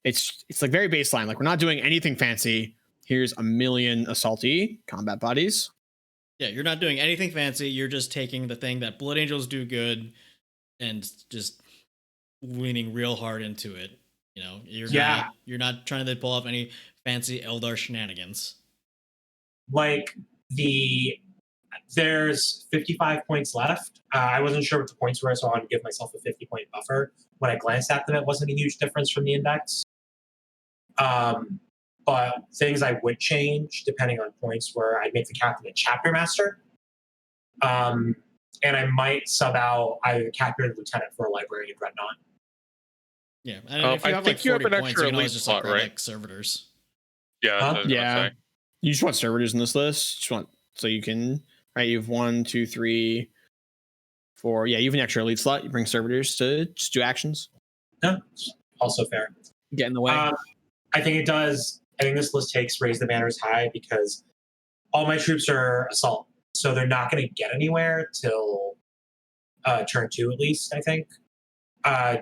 It's like very baseline. Like, we're not doing anything fancy. Here's 1,000,000 assaulty combat bodies. Yeah, you're not doing anything fancy. You're just taking the thing that Blood Angels do good and just leaning real hard into it. You know, you're not trying to pull off any fancy Eldar shenanigans. Like, there's 55 points left. I wasn't sure what the points were, so I wanted to give myself a 50-point buffer. When I glanced at them, it wasn't a huge difference from the index. But things I would change, depending on points, were I'd make the captain a chapter master. And I might sub out either the captain or the lieutenant for a librarian dreadnought. Yeah, and if you have like 40 points, you can always just like, like servitors. Yeah, Huh? that's what I was gonna say. You just want servitors in this list. Just want, so you can, right? You have 1, 2, 3, 4. Yeah, you have an extra elite slot. You bring servitors to just do actions. Yeah, also fair. Get in the way. I think it does. I think this list takes Raise the Banners high because all my troops are assault, so they're not going to get anywhere till turn 2 at least. I think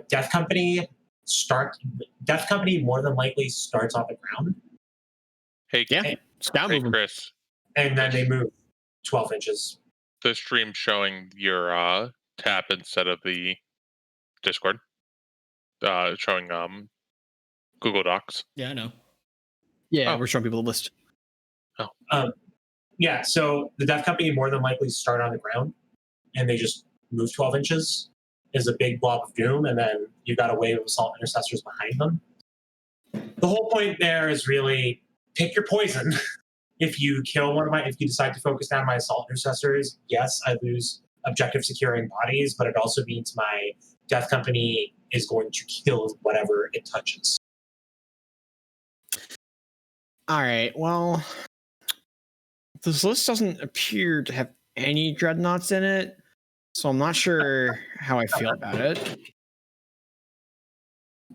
Death Company more than likely starts on the ground. Hey, Yeah. It's down hey, movement. Chris, And then they move 12 inches. the stream showing your tab instead of the Discord. Showing Google Docs. Yeah, I know. Yeah, Oh. we're showing people the list. Yeah, so the Death Company more than likely start on the ground, and they just move 12 inches. Is a big blob of doom, and then you've got a wave of assault intercessors behind them. The whole point there is really pick your poison. If you decide to focus down my assault intercessors, yes, I lose objective securing bodies, but it also means my Death Company is going to kill whatever it touches. All right. Well, this list doesn't appear to have any dreadnoughts in it, so I'm not sure how I feel about it.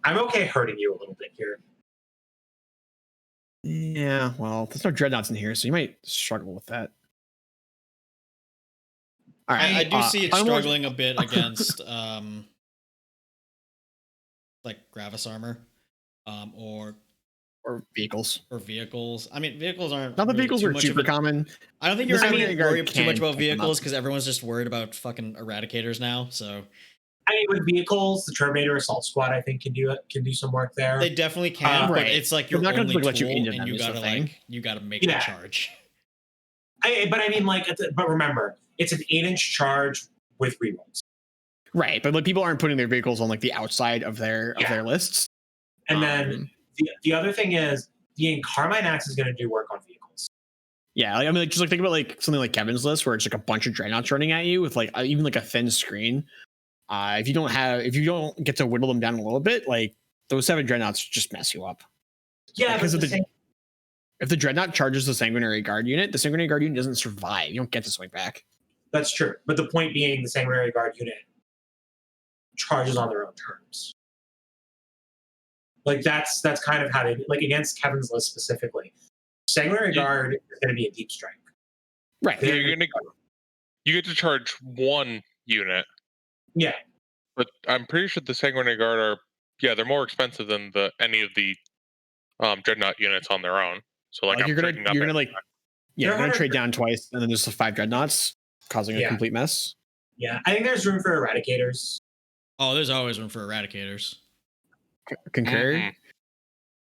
I'm okay hurting you a little bit here. Yeah, well, there's no dreadnoughts in here, so you might struggle with that. All right. I do see it I'm struggling a bit against like Gravis armor, or vehicles. vehicles. I mean, vehicles aren't. Not the really vehicles too are much super of a, common. I don't think you're The really Sanguinary worried Guard too much can about pick them up. vehicles because everyone's just worried about fucking eradicators now. So I mean, with vehicles, the Terminator Assault Squad, I think, can do some work there. they definitely can, Right. but it's like They're your not gonna, only like, let you tool, into and them you is the gotta thing. you gotta make Yeah. the charge. But I mean, like, but remember, it's an 8-inch charge with rerolls. Right, but like people aren't putting their vehicles on like the outside of their lists. And then the other thing is the Carmine Axe is going to do work on vehicles. Yeah, like, I mean, like, just like think about like something like Kevin's list, where it's like a bunch of dreadnoughts running at you with like even like a thin screen. If you don't get to whittle them down a little bit, like those 7 dreadnoughts just mess you up. Yeah, Because but if the dreadnought charges the sanguinary guard unit, the sanguinary guard unit doesn't survive. You don't get to swing back. that's true. But the point being, the Sanguinary Guard unit charges on their own terms. Like that's kind of how they like against Kevin's list specifically. Sanguinary Guard is going to be a deep strike. Right. Yeah, you get to charge 1 unit, Yeah, but I'm pretty sure the Sanguinary Guard are they're more expensive than any of the dreadnought units on their own. So like, Like, I'm you're gonna trading up like They're you're gonna trade 100%. down twice, and then there's the 5 dreadnoughts causing a Yeah. complete mess. yeah. I think there's room for Eradicators. Oh, there's always room for eradicators. Concur. Mhm.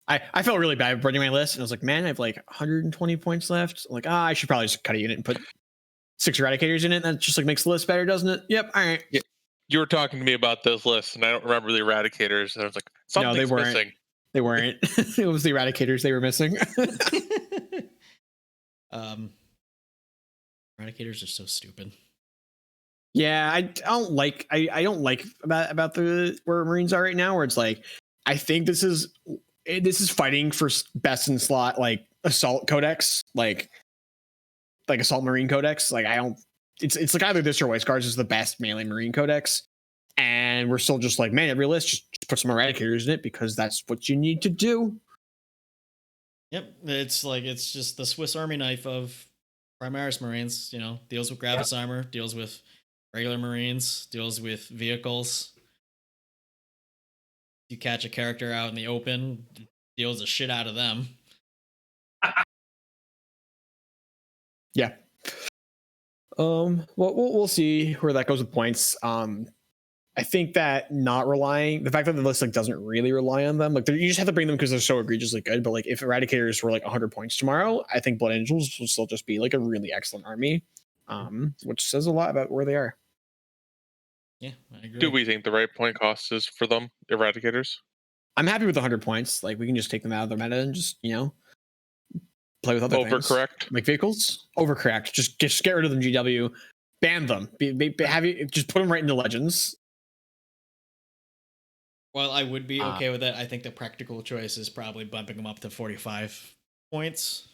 I felt really bad running my list, and I was like, man, I have like 120 points left. I'm like, I should probably just cut a unit and put 6 eradicators in it. That just like makes the list better, doesn't it? Yep. All right. You were talking to me about this list, and I don't remember the Eradicators. And I was like, No, they something's weren't. missing. They weren't. It was the eradicators they were missing. Eradicators are so stupid. Yeah, I don't like about the where Marines are right now, where it's like I think this is fighting for best in slot, like assault codex, like assault Marine codex. Like I don't, it's like either this or White Scars is the best melee Marine codex, and we're still just like, man, every list just put some eradicators in it because that's what you need to do. Yep, it's just the Swiss Army knife of Primaris Marines. You know, deals with Gravis armor, deals with regular Marines, deals with vehicles. You catch a character out in the open, deals the shit out of them. Yeah. Well, we'll see where that goes with points. I think that the fact that the list like doesn't really rely on them, like you just have to bring them because they're so egregiously good. But like if Eradicators were like 100 points tomorrow, I think Blood Angels will still just be like a really excellent army, which says a lot about where they are. Yeah, I agree. Do we think the right point cost is for them, Eradicators? I'm happy with 100 points. Like we can just take them out of their meta and just play with other things. Overcorrect? Like vehicles, overcorrect. Just get rid of them. GW, ban them. Just put them right into Legends. Well, I would be okay with that. I think the practical choice is probably bumping them up to 45 points.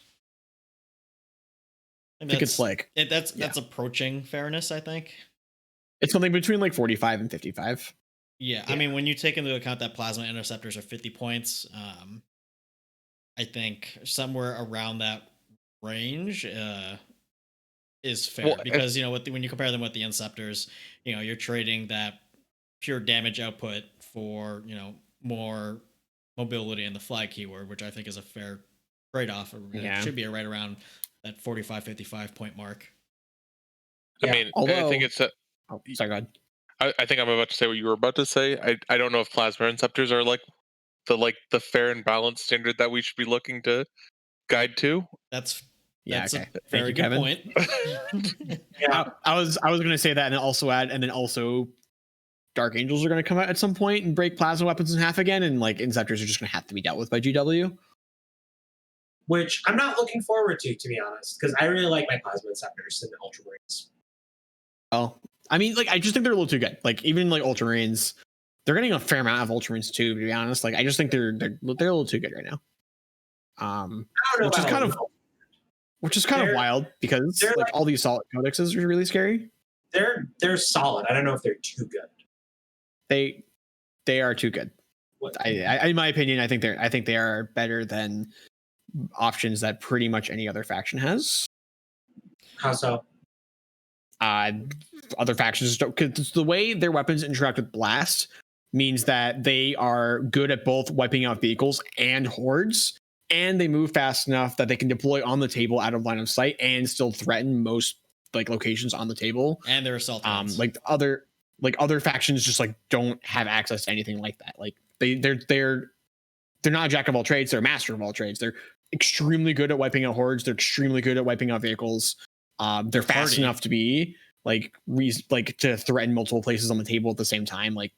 I think it's like that's approaching fairness. I think it's something between like 45 and 55. Yeah, I mean, when you take into account that plasma interceptors are 50 points, I think somewhere around that range is fair. Well, because when you compare them with the Inceptors, you're trading that pure damage output for more mobility in the fly keyword, which I think is a fair trade-off. It should be right around that 45-55 point mark. Yeah. I mean, Although, I think it's sorry, go ahead. I think I'm about to say what you were about to say. I don't know if plasma inceptors are like the fair and balanced standard that we should be looking to guide to. That's okay. A very good point. Yeah. I was going to say that, and then also Dark Angels are going to come out at some point and break plasma weapons in half again, and like Inceptors are just going to have to be dealt with by GW. Which I'm not looking forward to be honest, because I really like my plasma inceptors in the Ultramarines. Well, I mean, like I just think they're a little too good. Like even like Ultramarines, they're getting a fair amount of Ultramarines too. To be honest, like I just think they're a little too good right now. I don't know Which is kind of wild because like all these solid codexes are really scary. They're solid. I don't know if they're too good. They are too good. I in my opinion, I think they are better than options that pretty much any other faction has. How so? Other factions don't, because the way their weapons interact with blast means that they are good at both wiping out vehicles and hordes, and they move fast enough that they can deploy on the table out of line of sight and still threaten most like locations on the table. And they're assault. Like other factions just like don't have access to anything like that. Like they're not a jack of all trades, they're a master of all trades. They're extremely good at wiping out hordes, they're extremely good at wiping out vehicles. They're fast enough to be to threaten multiple places on the table at the same time. Like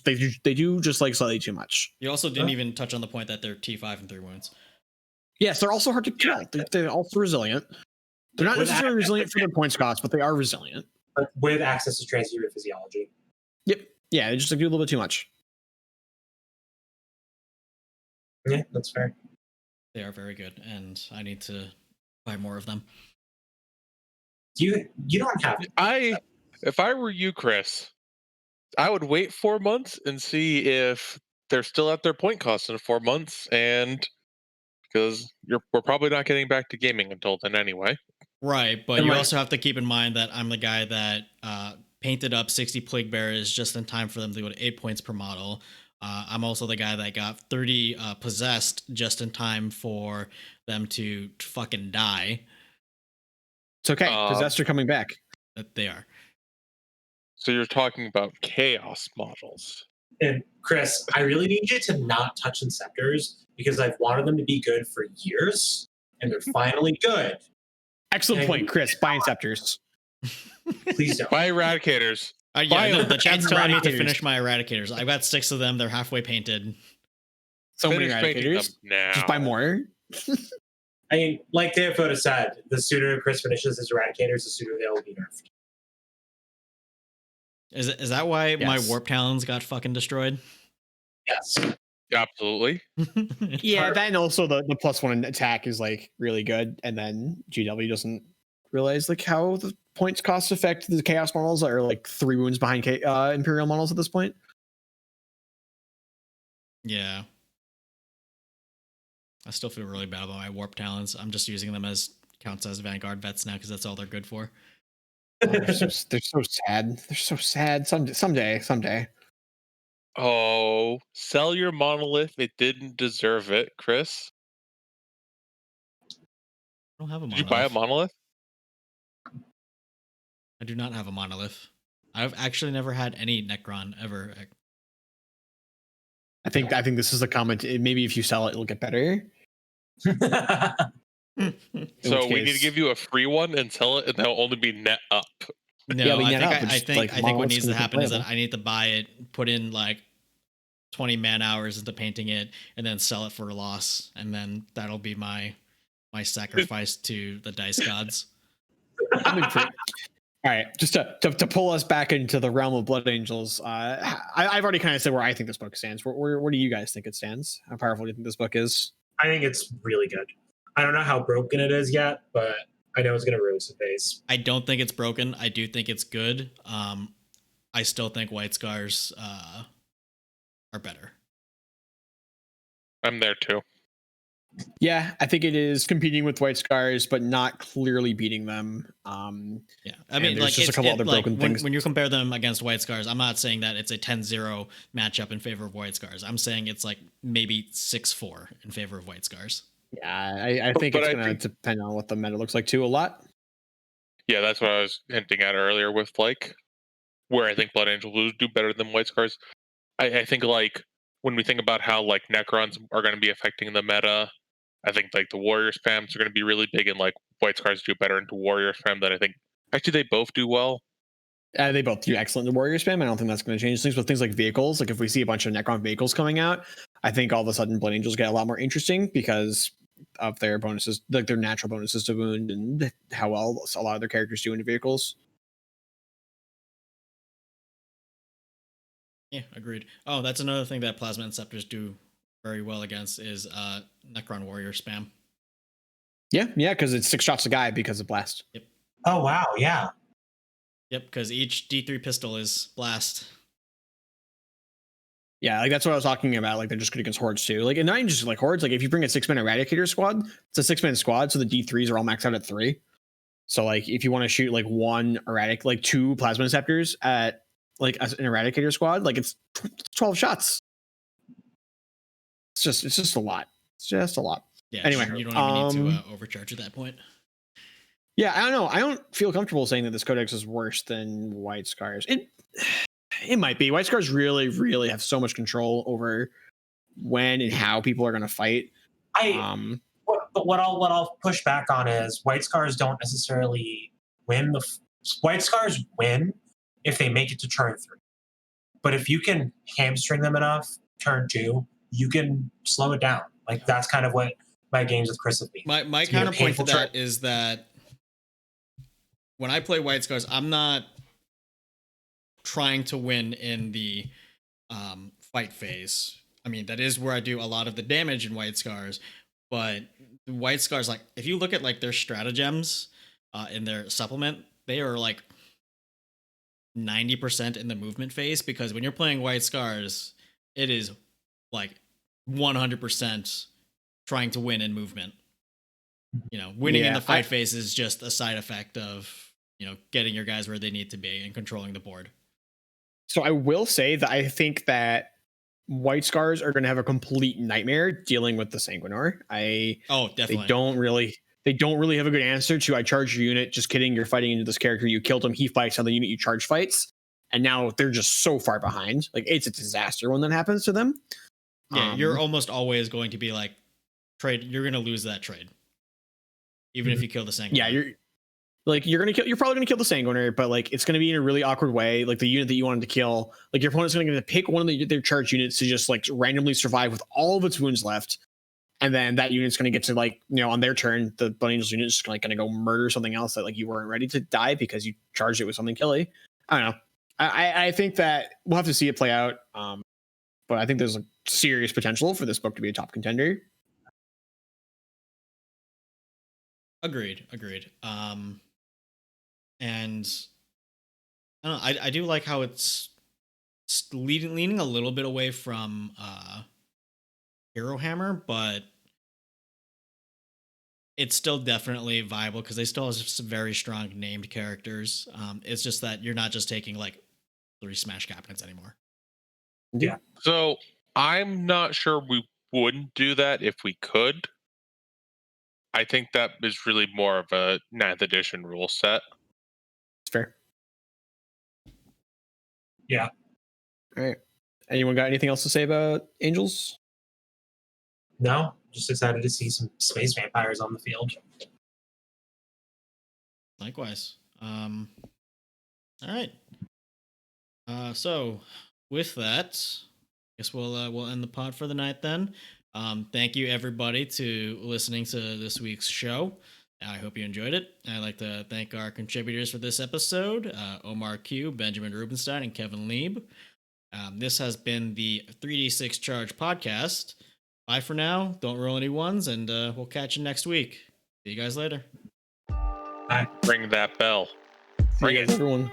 they do just like slightly too much. You also didn't even touch on the point that they're T5 and 3 wounds. Yes, they're also hard to kill. They're also resilient. They're not necessarily resilient for their points cost, but they are resilient. But with access to transhuman physiology. Yep. Yeah, they just like, do a little bit too much. Yeah, that's fair. They are very good, and I need to buy more of them. You don't have to. If I were you, Chris, I would wait 4 months and see if they're still at their point cost in 4 months, and because we're probably not getting back to gaming until then anyway. Right, but And you like- also have to keep in mind that I'm the guy that painted up 60 Plague Bearers just in time for them to go to 8 points per model. I'm also the guy that got 30 Possessed just in time for them to fucking die. It's okay. Possessed are coming back. That they are. So you're talking about chaos models. And Chris, I really need you to not touch Inceptors because I've wanted them to be good for years, and they're finally good. Excellent And- point, Chris. Buy Inceptors. Please don't. Buy Eradicators. Yeah, no, the chat's telling me to Eradicators. finish my Eradicators. I've got 6 of them. They're halfway painted. So many Finish painting them Eradicators. now. Just buy more. I mean, like Theophoto said, the sooner Chris finishes his Eradicators, the sooner they'll be nerfed. Is that why my Yes. Warp Talons got fucking destroyed? Yes. Absolutely. Yeah, that and also the +1 attack is like really good, and then GW doesn't realize like how the points cost affect the chaos models that are like 3 wounds behind Imperial models at this point. Yeah. I still feel really bad about my Warp Talons. I'm just using them as counts as Vanguard vets now because that's all they're good for. Oh, they're so sad. They're so sad. Someday. Oh, sell your monolith. It didn't deserve it, Chris. I don't have a Did monolith. you buy a monolith? I do not have a monolith. I've actually never had any Necron ever. I think this is a comment. Maybe if you sell it, it'll get better. In So which we need to case- give you a free one and sell it, and they'll only be net up. No, Yeah, we I net think up, but I just, think like, I think what monoliths needs to can be happen is that playable. I need to buy it, put in like 20 man hours into painting it, and then sell it for a loss, and then that'll be my sacrifice to the dice gods. I'm in for it. All right, just to pull us back into the realm of Blood Angels. I've already kind of said where I think this book stands. Where do you guys think it stands? How powerful do you think this book is? I think it's really good. I don't know how broken it is yet, but I know it's going to ruin some days. I don't think it's broken. I do think it's good. I still think White Scars are better. I'm there too. Yeah, I think it is competing with White Scars, but not clearly beating them. Yeah, I And mean, there's like just a it's couple other broken when, things. when you compare them against White Scars, I'm not saying that it's a 10-0 matchup in favor of White Scars. I'm saying it's like maybe 6-4 in favor of White Scars. Yeah, I think But it's I going to think- depend on what the meta looks like too a lot. Yeah, that's what I was hinting at earlier with like where I think Blood Angels will do better than White Scars. I think like when we think about how like Necrons are going to be affecting the meta, I think like the Warrior spams are going to be really big, and like White Scars do better into Warrior spam than I think. Actually, they both do well. They both do excellent in Warrior spam. I don't think that's going to change things. But things like vehicles, like if we see a bunch of Necron vehicles coming out, I think all of a sudden Blood Angels get a lot more interesting because of their bonuses, like their natural bonuses to wound and how well a lot of their characters do into vehicles. Yeah, agreed. Oh, that's another thing that Plasma Inceptors do very well against is Necron Warrior spam. Yeah, because it's 6 shots a guy because of blast. Oh, wow. Yeah. Yep, because each D3 pistol is blast. Yeah, like that's what I was talking about. Like they're just good against hordes too. Like and not even just like hordes. Like if you bring a 6-man Eradicator squad, it's a 6-man squad, so the D3s are all maxed out at 3. So like if you want to shoot like 2 Plasma Inceptors at like an Eradicator squad, like it's 12 shots. It's just a lot. It's just a lot. Yeah, Anyway, you don't even need to overcharge at that point. Yeah, I don't know. I don't feel comfortable saying that this codex is worse than White Scars. It might be. White Scars really, really have so much control over when and how people are going to fight. But what I'll push back on is White Scars don't necessarily win. White Scars win if they make it to turn 3. But if you can hamstring them enough, turn 2, you can slow it down. Like that's kind of what my games with Chris have been. My It's been a counterpoint to painful that is that when I play White Scars, I'm not trying to win in the fight phase. I mean, that is where I do a lot of the damage in White Scars, but White Scars, like if you look at like their stratagems in their supplement, they are like 90% in the movement phase, because when you're playing White Scars, it is like 100% trying to win in movement. You know, winning in Yeah, the fight phase is just a side effect of, you know, getting your guys where they need to be and controlling the board. So I will say that I think that White Scars are going to have a complete nightmare dealing with the Sanguinor. Oh, definitely. They don't really have a good answer to, I charge your unit. Just kidding. You're fighting into this character. You killed him. He fights on the unit. You charge fights. And now they're just so far behind. Like, it's a disaster when that happens to them. Yeah, you're almost always going to be like, trade. You're going to lose that trade, even if you kill the Sanguinor. Yeah, you're probably gonna kill the Sanguinor, but like it's gonna be in a really awkward way. Like the unit that you wanted to kill, like your opponent's gonna pick one of their charge units to just like randomly survive with all of its wounds left, and then that unit's gonna get to, like, you know, on their turn, the Blood Angels unit is like gonna go murder something else that like you weren't ready to die because you charged it with something killy. I don't know. I think that we'll have to see it play out. But I think there's a serious potential for this book to be a top contender. Agreed. And I don't know, I do like how it's leaning a little bit away from Hero Hammer, but it's still definitely viable because they still have some very strong named characters. It's just that you're not just taking like 3 smash cabinets anymore. Yeah. So I'm not sure we wouldn't do that if we could. I think that is really more of a 9th edition rule set. It's fair. Yeah. All right. Anyone got anything else to say about Angels? No, just excited to see some space vampires on the field. Likewise. All right. So with that, I guess we'll end the pod for the night then. Thank you everybody to listening to this week's show. I hope you enjoyed it. I'd like to thank our contributors for this episode, Omar Q, Benjamin Rubenstein, and Kevin Lieb. This has been the 3D6 Charge podcast. Bye for now. Don't roll any ones, and we'll catch you next week. See you guys later. Bye. Ring that bell. See you guys, everyone.